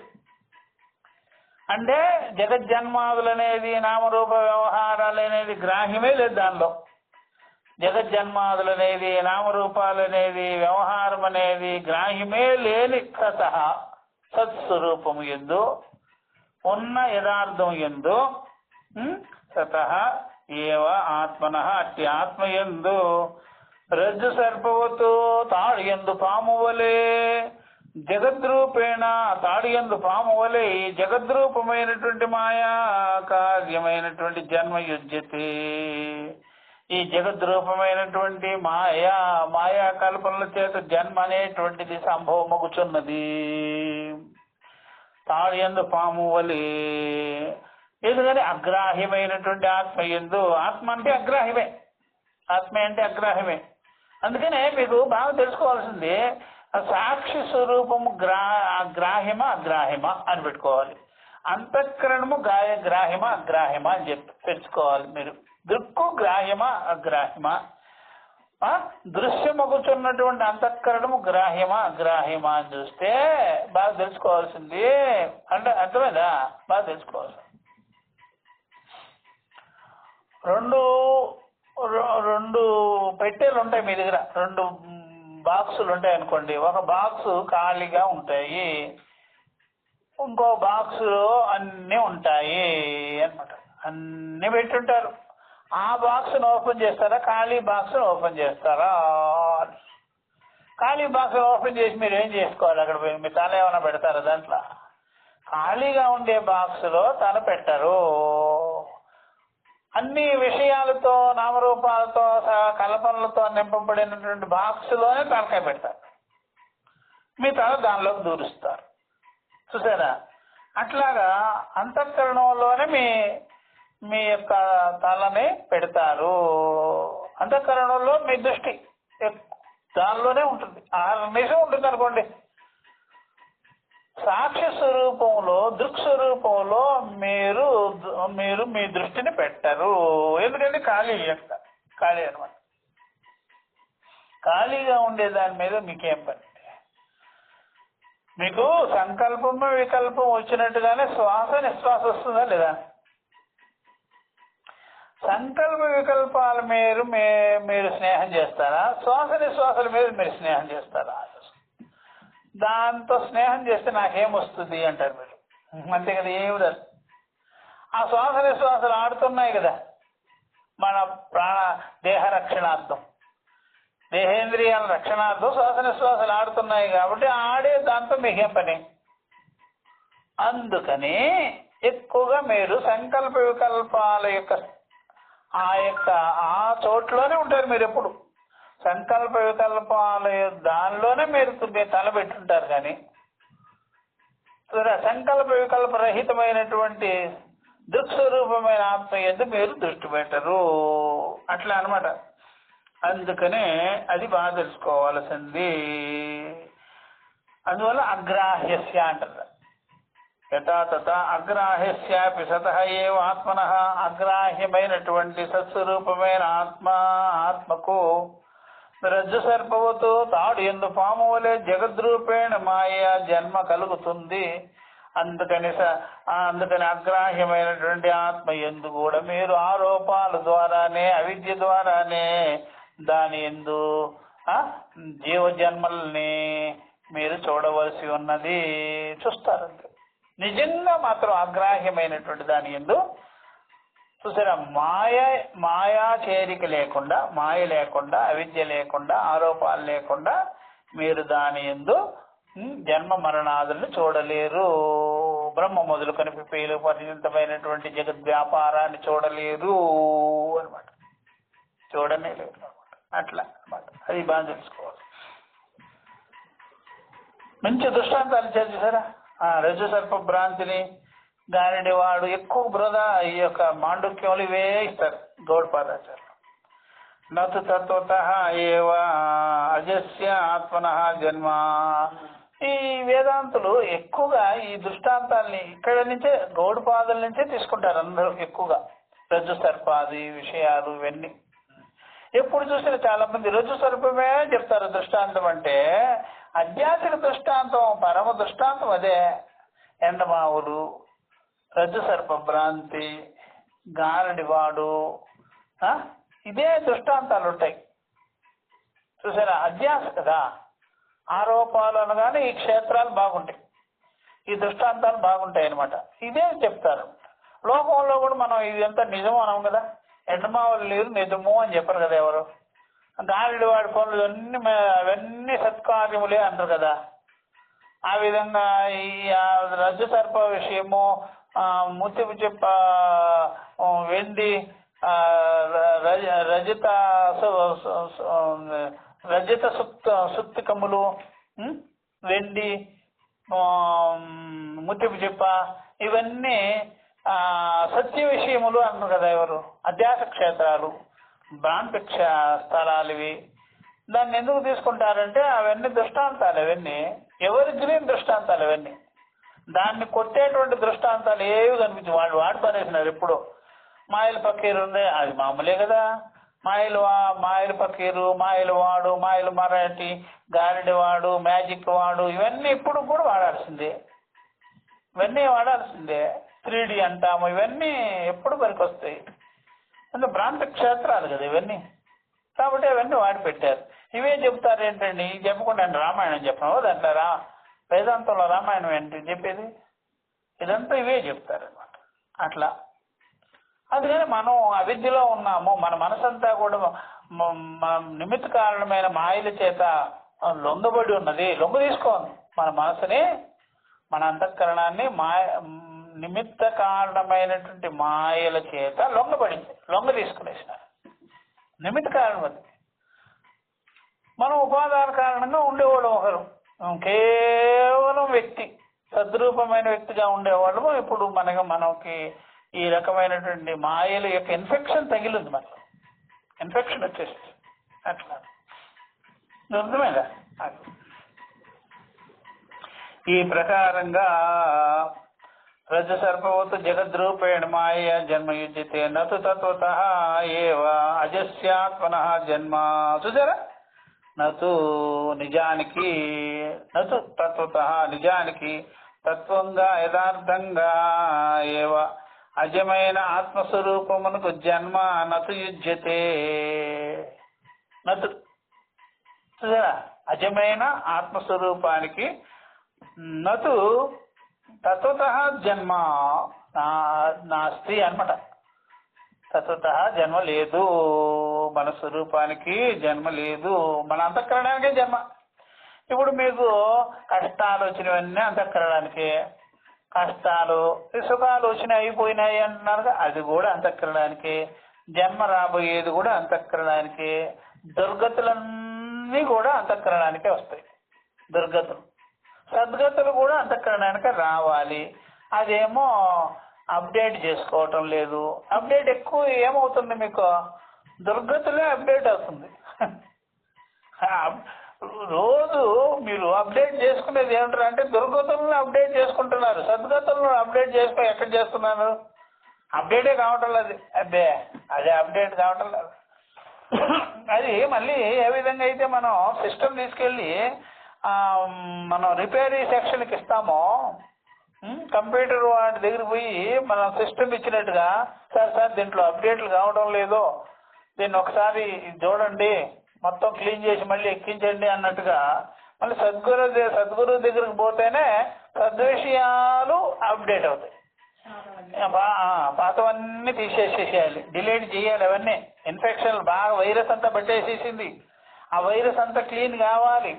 అంటే జగజ్జన్మాదులు అనేది నామరూప వ్యవహారాలు అనేది గ్రాహ్యమే లేదు దానిలో. జగజ్జన్మాదులు అనేది నామరూపాలు అనేది వ్యవహారం అనేది గ్రాహ్యమే లేని సతః సత్స్వరూపము యందు ఉన్న యథార్థం యందు సతః ఏవ ఆత్మనః అట్టి ఆత్మయందు రజ్జు సర్పవతు తాడు యందు పాము వలె జగద్రూపేణ తాడు యందు పాము వలె ఈ జగద్రూపమైనటువంటి మాయా కార్యమైనటువంటి జన్మ యుజ్యతే. ఈ జగద్రూపమైనటువంటి మాయా కల్పనల చేత జన్మ అనేటువంటిది సంభవమగుచున్నది. తాడు యందు పాము వలె. ఎందుకని అగ్రాహ్యమైనటువంటి ఆత్మ యందు, ఆత్మ అంటే అగ్రాహ్యమే, ఆత్మ అంటే అగ్రాహ్యమే. అందుకనే మీకు బాగా తెలుసుకోవాల్సింది సాక్షి స్వరూపము గ్రాహ్యమా అగ్రాహ్యమా అని పెట్టుకోవాలి. అంతఃకరణము గ్రాహ్యమా అగ్రాహ్యమా అని చెప్పి తెలుసుకోవాలి మీరు. దృక్కు గ్రాహ్యమా అగ్రాహ్యమా, దృశ్యమగుచున్నటువంటి అంతఃకరణము గ్రాహ్యమా అగ్రాహ్యమా అని చూస్తే బాగా తెలుసుకోవాల్సింది. అంటే అర్థమైందా? బాగా తెలుసుకోవాల్సింది. రెండు రెండు పెట్టెలు ఉంటాయి మీ దగ్గర, రెండు బాక్సులు ఉంటాయి అనుకోండి. ఒక బాక్స్ ఖాళీగా ఉంటాయి, ఇంకో బాక్సులో అన్నీ ఉంటాయి అనమాట. అన్నీ పెట్టుంటారు. ఆ బాక్స్ను ఓపెన్ చేస్తారా, ఖాళీ బాక్స్ను ఓపెన్ చేస్తారా? ఖాళీ బాక్స్ ఓపెన్ చేసి మీరు ఏం చేసుకోవాలి? అక్కడ పోయి మీ తల ఏమైనా పెడతారా దాంట్లో? ఖాళీగా ఉండే బాక్స్లో తల పెట్టరు. అన్ని విషయాలతో, నామరూపాలతో, కల్పనలతో నింపబడినటువంటి బాక్స్లోనే తలకాయ పెడతారు. మీ తల దానిలోకి దూరుస్తారు. చూసారా? అట్లాగా అంతఃకరణంలోనే మీ యొక్క తలని పెడతారు. అంతఃకరణంలో మీ దృష్టి దానిలోనే ఉంటుంది. 6 నిమిషం ఉంటుంది అనుకోండి. సాక్షి స్వరూపంలో, దృక్స్వరూపంలో మీరు మీ దృష్టిని పెట్టరు. ఎందుకంటే ఖాళీ అనమాట. ఖాళీగా ఉండే దాని మీద మీకేం పని? మీకు సంకల్పము వికల్పం వచ్చినట్టుగానే శ్వాస నిశ్వాస వస్తుందా లేదా? సంకల్ప వికల్పాల మీరు స్నేహం చేస్తారా? శ్వాస నిశ్వాసాల మీద మీరు స్నేహం చేస్తారా? దాంతో స్నేహం చేస్తే నాకేమొస్తుంది అంటారు మీరు. అంతే కదా, ఏమి రాదు. ఆ శ్వాస నిశ్వాసాలు ఆడుతున్నాయి కదా మన దేహ రక్షణార్థం, దేహేంద్రియాల రక్షణార్థం శ్వాస నిశ్వాసాలు ఆడుతున్నాయి కాబట్టి ఆడే దాంతో మీకేం పని? అందుకని ఎక్కువగా మీరు సంకల్ప వికల్పాల యొక్క ఆ చోట్లోనే ఉంటారు. మీరు ఎప్పుడు సంకల్ప వికల్పాల దానిలోనే మీరు తల పెట్టుంటారు. కానీ సంకల్ప వికల్ప రహితమైనటువంటి దృక్స్వరూపమైన ఆత్మ యందు మీరు దృష్టి పెట్టరు. అట్లా అనమాట. అందుకనే అది బాగా తెలుసుకోవాల్సింది. అందువల్ల అగ్రాహ్యస్య అంటారు. యథా తథా అగ్రాహ్యస్యాపి సతః ఏవ ఆత్మనః, అగ్రాహ్యమైనటువంటి సత్స్వరూపమైన ఆత్మకు రజ్జు సర్పవతు తాడు ఎందు పాము వలె జగద్రూపేణ మాయ జన్మ కలుగుతుంది. అందుకని అగ్రాహ్యమైనటువంటి ఆత్మ యందు కూడా మీరు ఆరోపాల ద్వారానే, అవిద్య ద్వారానే దాని యందు జీవజన్మల్ని మీరు చూడవలసి ఉన్నది. చూస్తారు. నిజంగా మాత్రం అగ్రాహ్యమైనటువంటి దాని యందు చూసారా, మాయా చేరిక లేకుండా, మాయ లేకుండా, అవిద్య లేకుండా, ఆరోపాలు లేకుండా మీరు దాని యందు జన్మ మరణాదులను చూడలేరు. బ్రహ్మ మొదలుకొని పిపీలు పర్యంతమైనటువంటి జగద్వ్యాపారాన్ని చూడలేరు అనమాట. చూడనే లేదు అనమాట. అట్లా అనమాట. అది బాగా తెలుసుకోవాలి. మంచి దృష్టాంతాలు చేశారా? రజ్జు సర్ప భ్రాంతిని, గానిడి వాడు ఎక్కువ ఈ యొక్క మాండుక్యములు ఇవే ఇస్తారు గౌడపాదాచార్యులు. నతు తత్వతః ఏవ అజస్య ఆత్మనః జన్మ. ఈ వేదాంతులు ఎక్కువగా ఈ దృష్టాంతాలని ఇక్కడ నుంచే, గౌడపాదుల నుంచే తీసుకుంటారు అందరూ ఎక్కువగా. రజ్జు సర్పాది విషయాలు ఇవన్నీ ఎప్పుడు చూసినా చాలా మంది రజ్జు సర్పమే చెప్తారు దృష్టాంతం. అంటే ఆధ్యాత్మిక దృష్టాంతం, పరమ దృష్టాంతం అదే. ఎండమావులు, రజ్జు సర్ప భ్రాంతి, గారడివాడు, ఇదే దృష్టాంతాలు ఉంటాయి. చూసారా? అధ్యాస కదా. ఆరోపాలు అనగానే ఈ క్షేత్రాలు బాగుంటాయి, ఈ దృష్టాంతాలు బాగుంటాయి అనమాట. ఇదే చెప్తారు. లోకంలో కూడా మనం ఇదంతా నిజం అనం కదా. ఎండమావులు లేరు నిజము అని చెప్పరు కదా ఎవరు. గాలిడి వాడి పనులు అవన్నీ సత్కార్యములే అంటారు కదా. ఆ విధంగా ఈ రజ్జు సర్ప విషయము, ముత్యపు చెప్ప, వెండి, రజత సుప్తికములు, వెండి, ముత్యపు చెప్ప, ఇవన్నీ సత్య విషయములు అంటారు కదా ఎవరు. అధ్యాస క్షేత్రాలు, భ్రాంతి స్థలాలు ఇవి. దాన్ని ఎందుకు తీసుకుంటారంటే అవన్నీ దృష్టాంతాలు. అవన్నీ ఎవరి గ్రీన్ దృష్టాంతాలు. అవన్నీ దాన్ని కొట్టేటువంటి దృష్టాంతాలు ఏవి కనిపించి వాళ్ళు వాడి పడేసినారు. ఎప్పుడో మాయల పక్కీరు ఉంది, అది మామూలే కదా. మాయలు పక్కీరు, మాయలు వాడు, మాయలు మరాఠీ, గాలిడి వాడు, మ్యాజిక్ వాడు, ఇవన్నీ ఇప్పుడు కూడా వాడాల్సిందే. ఇవన్నీ వాడాల్సిందే. 3D అంటాము, ఇవన్నీ ఎప్పుడు పనికొస్తాయి. అంటే భ్రాంత క్షేత్రాలు కదా ఇవన్నీ. కాబట్టి అవన్నీ వాడి పెట్టారు. ఇవే చెప్తారు ఏంటండి, చెప్పకుండా రామాయణం చెప్పను దాంట్లో వేదాంతంలో రామాయణం ఏంటి చెప్పేది, ఇదంతా ఇవే చెప్తారనమాట. అట్లా అందుకని మనం అవిద్యలో ఉన్నాము. మన మనసంతా కూడా నిమిత్త కారణమైన మాయల చేత లొంగబడి ఉన్నది. లొంగ తీసుకోండి మన మనసుని, మన అంతఃకరణాన్ని నిమిత్త కారణమైనటువంటి మాయల చేత లొంగ తీసుకునేసినారు. నిమిత్త కారణం అది. మనం ఉపాదాన కారణంగా ఉండేవాళ్ళం ఒకరు, కేవలం వ్యక్తి సద్రూపమైన వ్యక్తిగా ఉండేవాళ్ళము. ఇప్పుడు మనకి ఈ రకమైనటువంటి మాయల యొక్క ఇన్ఫెక్షన్ తగిలింది, మనకు ఇన్ఫెక్షన్ వచ్చేసి అట్లా అర్థమైందా. ఈ ప్రకారంగా రజ సర్పవత్ జగద్రూపేణ మాయ జన్మయుజ్యతే నతు తత్వతః ఏవ అజస్యాత్మనః జన్మ. చూసారా, నతు నిజానికి, నతు తత్వతః నిజానికి, తత్వంగా యథార్థంగా, ఏవ అజమైన ఆత్మస్వరూపమునకు జన్మ నతు యుజ్యతే. నతు చూసారా, అజమైన ఆత్మస్వరూపానికి నతు తత్వతః జన్మ నాస్తి అనమాట. తత్వతః జన్మ లేదు, మన స్వరూపానికి జన్మ లేదు, మన అంతఃకరణానికే జన్మ. ఇప్పుడు మీకు కష్టాలు వచ్చినవన్నీ అంతఃకరణానికే, కష్టాలు సుఖాలు వచ్చినాయి అయిపోయినాయి అంటున్నారు, అది కూడా అంతఃకరణానికే. జన్మ రాబోయేది కూడా అంతఃకరణానికే. దుర్గతులన్నీ కూడా అంతఃకరణానికే వస్తాయి. దుర్గతులు, సద్గతులు కూడా అంతఃకరణానికే రావాలి. అదేమో అప్డేట్ చేసుకోవటం లేదు. అప్డేట్ ఎక్కువ ఏమవుతుంది, మీకు దుర్గతులే అప్డేట్ అవుతుంది. రోజు మీరు అప్డేట్ చేసుకునేది ఏమంటారు అంటే దుర్గతులను అప్డేట్ చేసుకుంటున్నారు, సద్గతులను అప్డేట్ చేసుకో ఎక్కడ చేస్తున్నారు, అప్డేటే కావటం లేదు. అదే అప్డేట్ కావటం లేదు. అది మళ్ళీ ఏ విధంగా అయితే మనం సిస్టమ్ తీసుకెళ్ళి మనం రిపేరీ సెక్షన్కి ఇస్తామో, కంప్యూటర్ వాటి దగ్గర పోయి మనం సిస్టమ్ ఇచ్చినట్టుగా, సార్ దీంట్లో అప్డేట్లు కావడం లేదు, దీన్ని ఒకసారి చూడండి, మొత్తం క్లీన్ చేసి మళ్ళీ ఎక్కించండి అన్నట్టుగా, మళ్ళీ సద్గురు దగ్గరికి పోతేనే సద్విషయాలు అప్డేట్ అవుతాయి. పాతవన్నీ తీసేసేసేయాలి, డిలీట్ చేయాలి. అవన్నీ ఇన్ఫెక్షన్లు బాగా వైరస్ అంతా పట్టేసేసింది, ఆ వైరస్ అంతా క్లీన్ కావాలి.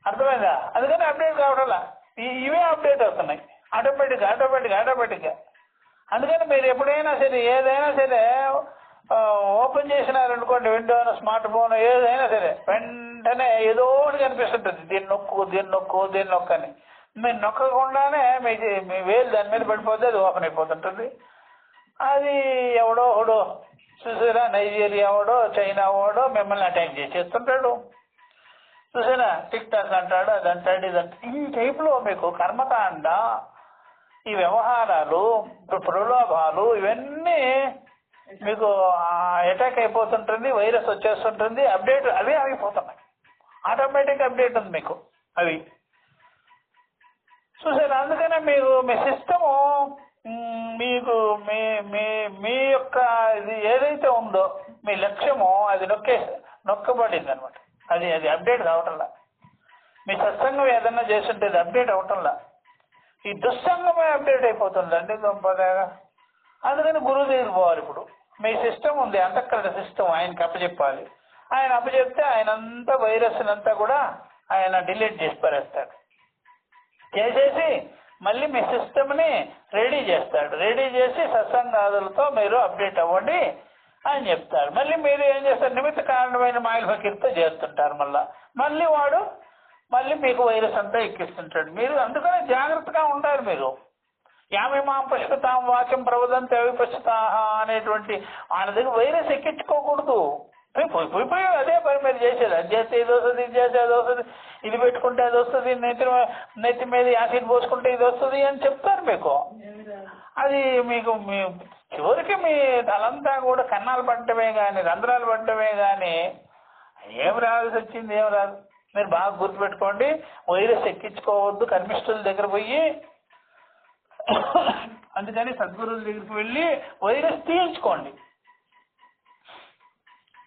అర్థమైందా? అందుకని అప్డేట్ కావడంలా ఇవే అప్డేట్ అవుతున్నాయి ఆటోమేటిక్గా. అందుకని మీరు ఎప్పుడైనా సరే ఏదైనా సరే ఓపెన్ చేసినారనుకోండి, విండోస్, స్మార్ట్ ఫోన్ ఏదైనా సరే, వెంటనే ఏదో ఒకటి కనిపిస్తుంటుంది, దీన్ని నొక్కు అని. మీరు నొక్కకుండానే మీ వేలు దాని మీద పడిపోతే అది ఓపెన్ అయిపోతుంటుంది. అది ఎవడో చూసారా, నైజీరియా వాడో చైనా వాడో మిమ్మల్ని అటాక్ చేసేస్తుంటాడు. చూసారా, టిక్ టాక్ అంటాడు, అది అంటాడు, ఇది అంటాడు. ఈ టైప్లో మీకు కర్మకాండ, ఈ వ్యవహారాలు, ప్రలోభాలు ఇవన్నీ మీకు అటాక్ అయిపోతుంటుంది, వైరస్ వచ్చేస్తుంటుంది, అప్డేట్ అవే ఆగిపోతున్నాయి. ఆటోమేటిక్ అప్డేట్ ఉంది మీకు అవి. చూసారా, అందుకనే మీరు మీ సిస్టము మీకు మీ యొక్క ఇది ఏదైతే ఉందో మీ లక్ష్యమో అది నొక్కబడింది అనమాట. అది అప్డేట్ కావటంలా. మీ సత్సంగం ఏదన్నా చేస్తుంటే అది అప్డేట్ అవటంలా, ఈ దుస్సంగమే అప్డేట్ అయిపోతుందండి గొప్పగా. అందుకని గురువు దగ్గర పోవాలి. ఇప్పుడు మీ సిస్టమ్ ఉంది, అంతఃకరణ సిస్టమ్, ఆయనకి అప్పచెప్పాలి. ఆయన అప్పచెప్తే ఆయన అంతా వైరస్ అంతా కూడా ఆయన డిలీట్ చేసి పారేస్తాడు. చేసేసి మళ్ళీ మీ సిస్టమ్ని రెడీ చేస్తాడు. రెడీ చేసి సత్సంగాదులతో మీరు అప్డేట్ అవ్వండి అని చెప్తారు. మళ్ళీ మీరు ఏం చేస్తారు, నిమిత్త కారణమైన మాయల ఫకీర్తో చేస్తుంటారు. మళ్ళీ మీకు వైరస్ అంతా ఎక్కిస్తుంటాడు. మీరు అందుకనే జాగ్రత్తగా ఉంటారు. మీరు యామిమాం పశుతాం వాక్యం ప్రవదంతి అవిపశ్చితాహ అనేటువంటి ఆయన దగ్గర వైరస్ ఎక్కించుకోకూడదు. పోయి అదే పని మీరు చేసేది, అది చేస్తే ఇది వస్తుంది, ఇది చేస్తే అది వస్తుంది, ఇది పెట్టుకుంటే అది వస్తుంది, నెత్తి మీద యాసిడ్ పోసుకుంటే ఇది వస్తుంది అని చెప్తారు మీకు. అది మీకు చివరికి మీ తలంతా కూడా కన్నాలు పట్టడమే కానీ, రంధ్రాలు పట్టడమే కానీ ఏం రావాల్సి వచ్చింది, ఏం రాదు. మీరు బాగా గుర్తుపెట్టుకోండి, వైరస్ ఎక్కించుకోవద్దు కర్మిష్ఠుల దగ్గర పోయి. అందుకని సద్గురువుల దగ్గరికి వెళ్ళి వైరస్ తీయించుకోండి.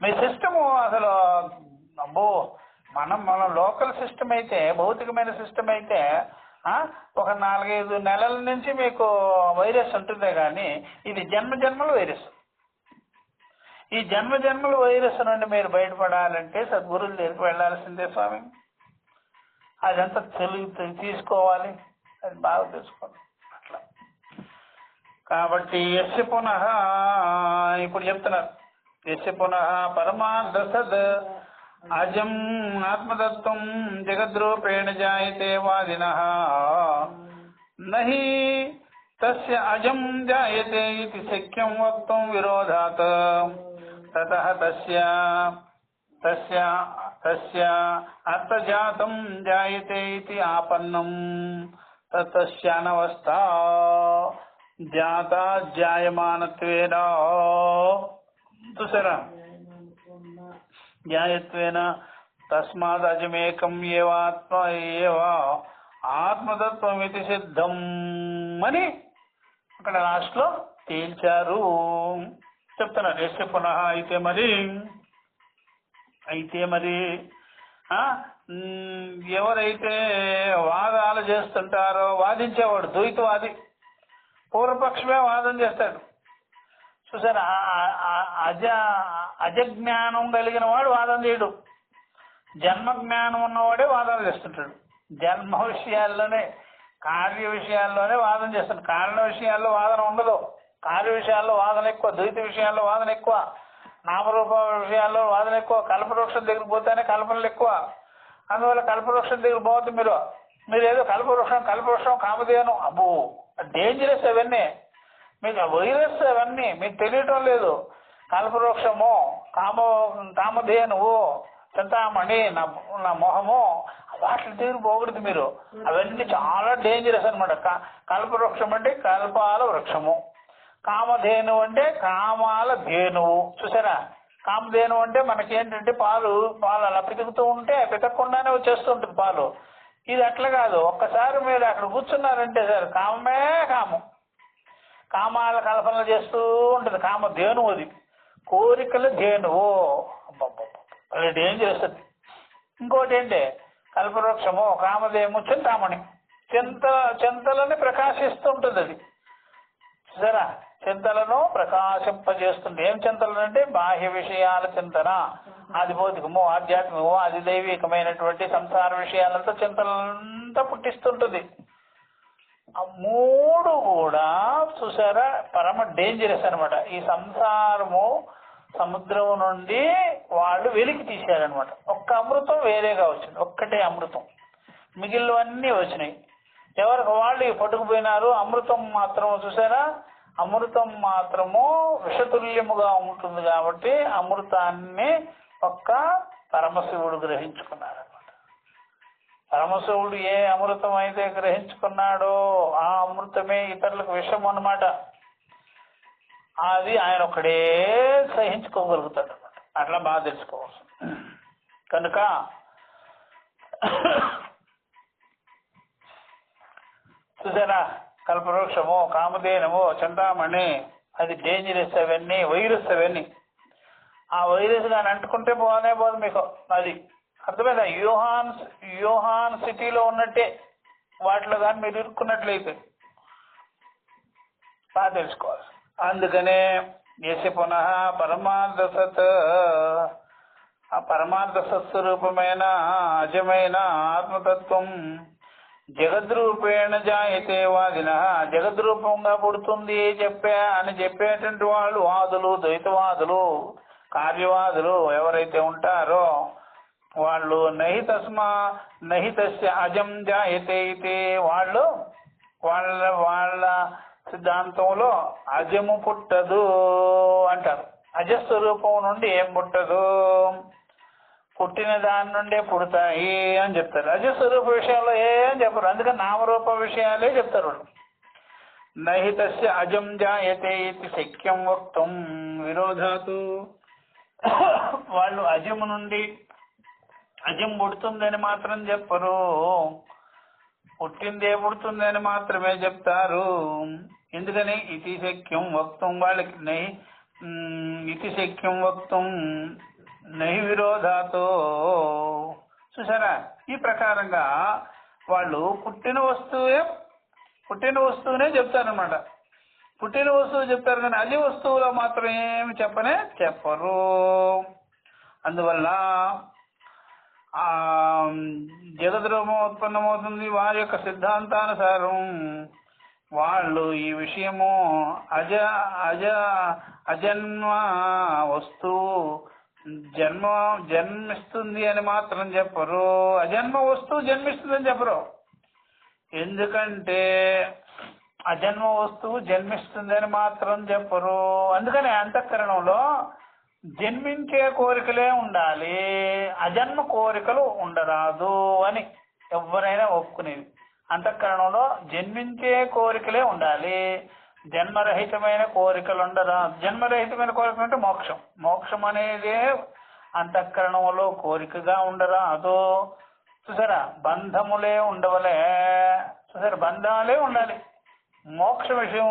మీ సిస్టము అసలు అబ్బో మన లోకల్ సిస్టమ్ అయితే, భౌతికమైన సిస్టమ్ అయితే ఒక 4-5 నెలల నుంచి మీకు వైరస్ ఉంటుందే కానీ ఇది జన్మల వైరస్. ఈ జన్మల వైరస్ నుండి మీరు బయటపడాలంటే సద్గురువుల దగ్గరికి వెళ్ళాల్సిందే స్వామి. అదంతా తీసుకోవాలి, అది బాగా తెలుసుకోండి. అట్లా కాబట్టి యస్య పునః ఇప్పుడు చెప్తున్నారు, యస్య పునః పరమార్థ సద్ అజం ఆత్మతత్వం జగద్రూపేణ జాయతే వాదినః నహి తస్య అజం జాయతే ఇతి శక్యం వక్తుం విరోధాత్ తతః తస్య అర్థజాతం జాయతే ఇతి ఆపన్నం తస్యానవస్థా జాత జాయమానత్వేన చూసారా, జ్ఞాయత్వేన తస్మాత్ అజమేకం ఏవ ఆత్మతత్వమితి సిద్ధం అని అక్కడ లాస్ట్లో తేల్చారు. చెప్తున్నారు యస్య పునః అయితే మరి ఎవరైతే వాదాలు చేస్తుంటారో, వాదించేవాడు ద్వైతవాది పూర్వపక్షమే వాదం చేస్తాడు చూసారా. అజజ్ఞానం కలిగిన వాడు వాదన చేయడు, జన్మ జ్ఞానం ఉన్నవాడే వాదన చేస్తుంటాడు. జన్మ విషయాల్లోనే, కార్య విషయాల్లోనే వాదన చేస్తాడు. కారణ విషయాల్లో వాదన ఉండదు, కార్య విషయాల్లో వాదన ఎక్కువ, ద్వైత విషయాల్లో వాదన ఎక్కువ, నామరూప విషయాల్లో వాదన ఎక్కువ, కల్పవృక్షం దగ్గరికి పోతేనే కల్పనలు ఎక్కువ. అందువల్ల కల్పవృక్షం దగ్గర పోతే మీరు ఏదో కల్పవృక్షం కామధేను, అబ్బో డేంజరస్ అవన్నీ, మీకు వైరస్ అవన్నీ మీకు తెలియటం లేదు. కల్పవృక్షము, కామధేనువు, చింతామణి, నా మొహము, వాటి దగ్గర పోకూడదు మీరు. అవన్నీ చాలా డేంజరస్ అనమాట. కల్పవృక్షం అంటే కల్పాల వృక్షము, కామధేను అంటే కామాల ధేనువు. చూసారా, కామధేను అంటే మనకేంటంటే పాలు అలా పితుకుతూ ఉంటే పితక్కుండానే వచ్చేస్తూ ఉంటుంది పాలు. ఇది అట్లా కాదు, ఒక్కసారి మీరు అక్కడ కూర్చున్నారంటే సార్ కామమే కామం, కామాల కల్పనలు చేస్తూ ఉంటుంది. కామధేనువు అది, కోరికల ధేనువు, అది డేంజరస్ అది. ఇంకోటి ఏంటి, కల్పవృక్షము, కామధేము, చింతామణి, చింతలని ప్రకాశిస్తుంటుంది అది. సరే, చింతలను ప్రకాశింపజేస్తుంది. ఏం చింతలను అంటే బాహ్య విషయాల చింతన, ఆది భౌతికము, ఆధ్యాత్మికము, ఆది దైవికమైనటువంటి సంసార విషయాలంతా చింతనంతా పుట్టిస్తుంటుంది. ఆ మూడు కూడా చూసారా పరమ డేంజరస్ అనమాట. ఈ సంసారము సముద్రం నుండి వాళ్ళు వెలికి తీశారనమాట. ఒక్క అమృతం వేరేగా వచ్చింది, ఒక్కటే అమృతం, మిగిలినవన్నీ వచ్చినాయి. ఎవరికి వాళ్ళు పట్టుకుపోయినారు. అమృతం మాత్రం చూసారా, అమృతం మాత్రము విషతుల్యముగా ఉంటుంది కాబట్టి అమృతాన్ని ఒక్క పరమశివుడు గ్రహించుకున్నారనమాట. పరమశివుడు ఏ అమృతం అయితే గ్రహించుకున్నాడో ఆ అమృతమే ఇతరులకు విషం అన్నమాట. అది ఆయన ఒక్కడే సహించుకోగలుగుతాడు అనమాట. అట్లా బాగా తెలుసుకోవచ్చు. కనుక చూసారా, కల్పవృక్షము, కామధేనము, చింతామణి, అది డేంజరస్ అవన్నీ, వైరస్ అవన్నీ. ఆ వైరస్ కానీ అంటుకుంటే పోదు మీకు. అది అర్థమైందా? యూహాన్ సిటీలో ఉన్నట్టే వాటిలో కానీ మీరు ఇరుక్కున్నట్లయితే బాగా తెలుసుకోవాలి. అందుకనే యస్య పునః పరమార్థ సత్, ఆ పరమార్థ సత్స్వరూపమైన అజమైన ఆత్మతత్వం జగద్రూపేణ జాయతే వాదిన, జగద్రూపంగా పుడుతుంది అని చెప్పేటువంటి వాళ్ళు వాదులు, ద్వైతవాదులు, కార్యవాదులు ఎవరైతే ఉంటారో వాళ్ళు నహి తస్య అజం జాయతే ఇతి, వాళ్ళు వాళ్ళ సిద్ధాంతంలో అజము పుట్టదు అంటారు. అజస్వరూపం నుండి ఏం పుట్టదు, పుట్టిన దాని నుండే పుడతాయి అని చెప్తారు. అజస్వరూప విషయంలో ఏం చెప్పరు, అందుకని నామరూప విషయాలే చెప్తారు వాళ్ళు. నహి తస్య అజం జాయతే ఇతి శక్యం వక్తుం విరోధాతు, వాళ్ళు అజము నుండి అజం పుడుతుందని మాత్రం చెప్పరు, పుట్టిందే పుడుతుందని మాత్రమే చెప్తారు. ఎందుకని ఇతి శక్యం వక్తుం, వాళ్ళకి ఇతి శక్యం వక్తుం నహి విరోధాతో. చూసారా, ఈ ప్రకారంగా వాళ్ళు పుట్టిన వస్తువునే చెప్తారనమాట. పుట్టిన వస్తువు చెప్తారు కానీ అది వస్తువులో మాత్రం ఏమి చెప్పరు. అందువల్ల జగద్రూపం ఉత్పన్నమవుతుంది. వారి యొక్క సిద్ధాంతానుసారం వాళ్ళు ఈ విషయము అజన్మ వస్తువు జన్మిస్తుంది అని మాత్రం చెప్పరు. అజన్మ వస్తువు జన్మిస్తుందని చెప్పరు. ఎందుకంటే అజన్మ వస్తువు జన్మిస్తుంది అని మాత్రం చెప్పరు. అందుకని అంతఃకరణంలో జన్మించే కోరికలే ఉండాలి, అజన్మ కోరికలు ఉండరాదు అని ఎవరైనా ఒప్పుకునేది. అంతఃకరణంలో జన్మించే కోరికలే ఉండాలి, జన్మరహితమైన కోరికలు ఉండరాదు. జన్మరహితమైన కోరికలు అంటే మోక్షం అనేది అంతఃకరణంలో కోరికగా ఉండరాదు. చూసారా, బంధములే ఉండవలే. చూసారా, బంధాలే ఉండాలి, మోక్ష విషయం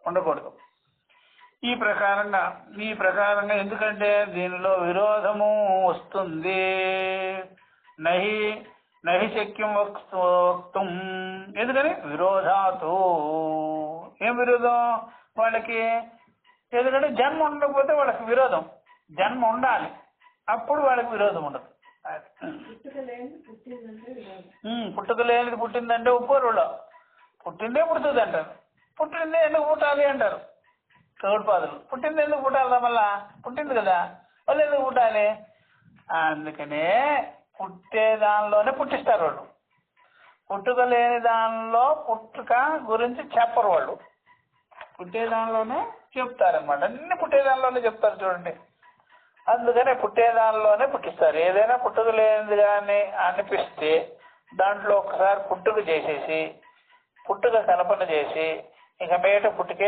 ఉండకూడదు. ఈ ప్రకారంగా ఎందుకంటే దీనిలో విరోధము వస్తుంది. నహి శక్యం వక్తుం. ఎందుకని విరోధాతు. ఏం విరోధం వాళ్ళకి? ఎందుకంటే జన్మ ఉండకపోతే వాళ్ళకి విరోధం, జన్మ ఉండాలి, అప్పుడు వాళ్ళకి విరోధం ఉండదు. పుట్టుక లేనిది పుట్టిందంటే ఒప్పుకోరు. పుట్టిందే పుడుతుంది అంటారు, పుట్టిందే ఎందుకు పుట్టాలి అంటారు గౌడపాదులు. పుట్టింది ఎందుకు పుట్టాలి? మళ్ళా పుట్టింది కదా, వాళ్ళు ఎందుకు పుట్టాలి? అందుకనే పుట్టే దానిలోనే పుట్టిస్తారు వాళ్ళు. పుట్టుక లేని దానిలో పుట్టుక గురించి చెప్పరు వాళ్ళు, పుట్టే దానిలోనే చెప్తారనమాట. అన్ని పుట్టే దానిలోనే చెప్తారు చూడండి. అందుకనే పుట్టే దానిలోనే పుట్టిస్తారు. ఏదైనా పుట్టుక లేనిది కానీ అనిపిస్తే దాంట్లో ఒకసారి పుట్టుక చేసేసి పుట్టుక కల్పన చేసి ఇక మేట పుట్టుక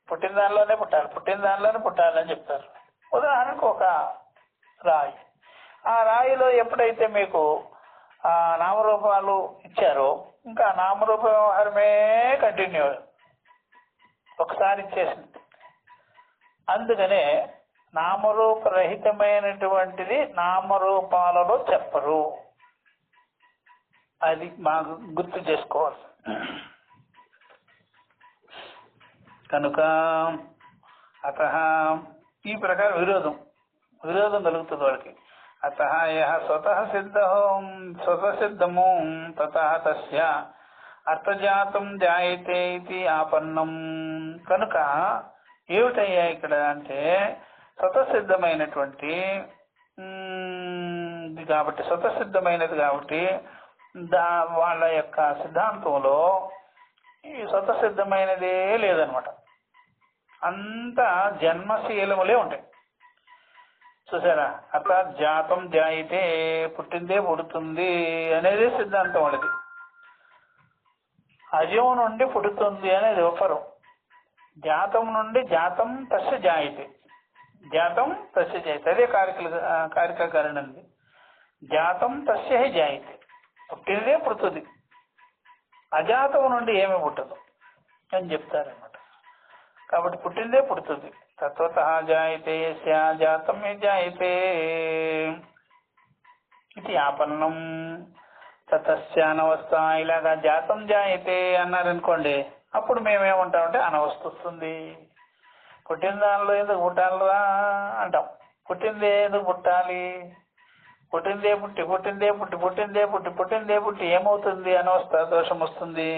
పుట్టిన దానిలోనే పుట్టాలని చెప్తారు. ఉదాహరణకు ఒక రాయి, ఆ రాయిలో ఎప్పుడైతే మీకు నామరూపాలు ఇచ్చారో ఇంకా నామరూప వ్యవహారమే కంటిన్యూ ఒకసారి ఇచ్చేసింది. అందుకనే నామరూపరహితమైనటువంటిది నామరూపాలలో చెప్పరు. అది మాకు గుర్తు చేసుకోవాలి. కనుక ఈ ప్రకారం విరోధం కలుగుతుంది వాళ్ళకి. స్వతః సిద్ధము తస్య అర్థజాతం జాయతే ఇది ఆపన్నం. కనుక ఏమిటయ్యా ఇక్కడ అంటే స్వతసిద్ధమైనటువంటి కాబట్టి స్వతసిద్ధమైనది కాబట్టి వాళ్ళ యొక్క సిద్ధాంతంలో ఈ స్వతసిద్ధమైనదే లేదనమాట. అంతా జన్మశీలములే ఉంటాయి. చూసారా, అర్థాత్ జాతం జాయితే పుట్టిందే పుడుతుంది అనేది సిద్ధాంతం వాళ్ళది. అజం నుండి పుడుతుంది అనేది ఒకరు. జాతం నుండి జాతం తస్య జాయితే అదే కారికాకరణంది. జాతం తస్య జాయితే పుట్టినదే పుడుతుంది, అజాతం నుండి ఏమీ పుట్టదు అని చెప్తారనమాట. కాబట్టి పుట్టిందే పుడుతుంది. తత్వతః జాయితే యస్య జాతం జాయితే ఇది ఆపన్నం తస్య అనవస్థ. ఇలాగా జాతం జాయితే అన్నారనుకోండి, అప్పుడు మేమేమంటామంటే అనవస్థ వస్తుంది. పుట్టిన దానిలో ఎందుకు పుట్టాలరా అంటాం. పుట్టిందే ఎందుకు పుట్టాలి? పుట్టిందే పుట్టి ఏమవుతుంది? అనవస్థ దోషం వస్తుంది.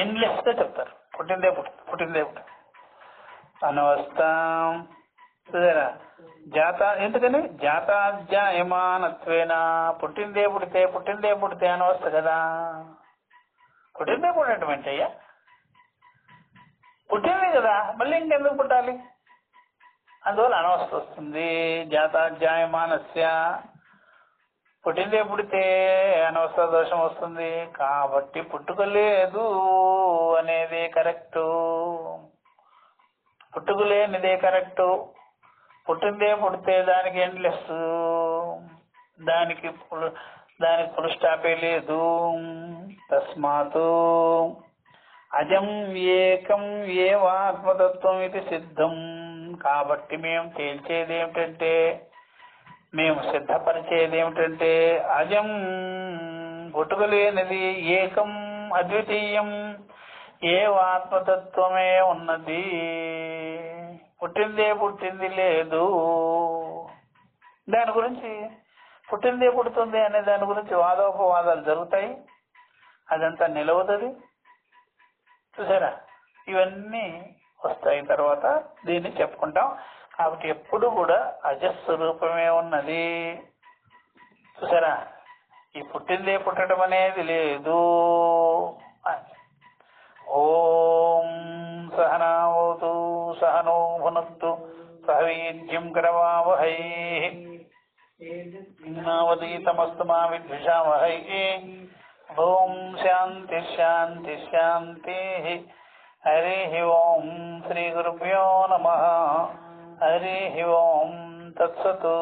ఎండ్లెస్ గా చెప్తారు. పుట్టిందే పుట్టి అనవస్థ. ఎందుకని జాతాధ్యాయమానత్వేన పుట్టిందే పుడితే అనవస్థ కదా. పుట్టిందే పుట్టడం ఏంటయ్యా? పుట్టింది కదా, మళ్ళీ ఇంకెందుకు పుట్టాలి? అందువల్ల అనవస్థ వస్తుంది. జాతాధ్యాయమానస్య పుట్టిందే పుడితే అనవస్థ దోషం వస్తుంది. కాబట్టి పుట్టుక లేదు అనేది కరెక్టు, పుట్టుక లేనిదే కరెక్టు. పుట్టిందే పుడితే దానికి ఎండ్లెస్, దానికి ఫుల్ స్టాపే లేదు. తస్మాత్ అజం ఏకం ఏవ ఆత్మతత్వం ఇది సిద్ధం. కాబట్టి మేము తేల్చేది ఏమిటంటే, మేము సిద్ధపరిచేది ఏమిటంటే, అజం పుట్టుకలేనిది, ఏకం అద్వితీయం, ఏ ఆత్మతత్వమే ఉన్నది, పుట్టింది లేదు. దాని గురించి పుట్టిందే పుడుతుంది అనే దాని గురించి వాదోపవాదాలు జరుగుతాయి. అదంతా నిలవదది. చూసారా, ఇవన్నీ వస్తాయి తర్వాత దీన్ని చెప్పుకుంటాం. కాబట్టి ఎప్పుడు కూడా అజస్వరూపమే ఉన్నది. చూసారా, ఈ పుట్టిందే పుట్టడం అనేది లేదు. ఓం సహనావతు సహనో భునక్తు సహ వీర్యం కరవావహై నావదీతమస్తు మా విద్విషావహై. ఓం శాంతి శాంతి శాంతి. హరి ఓం శ్రీ గురుభ్యో నమః. హరి ఓం తత్సతు.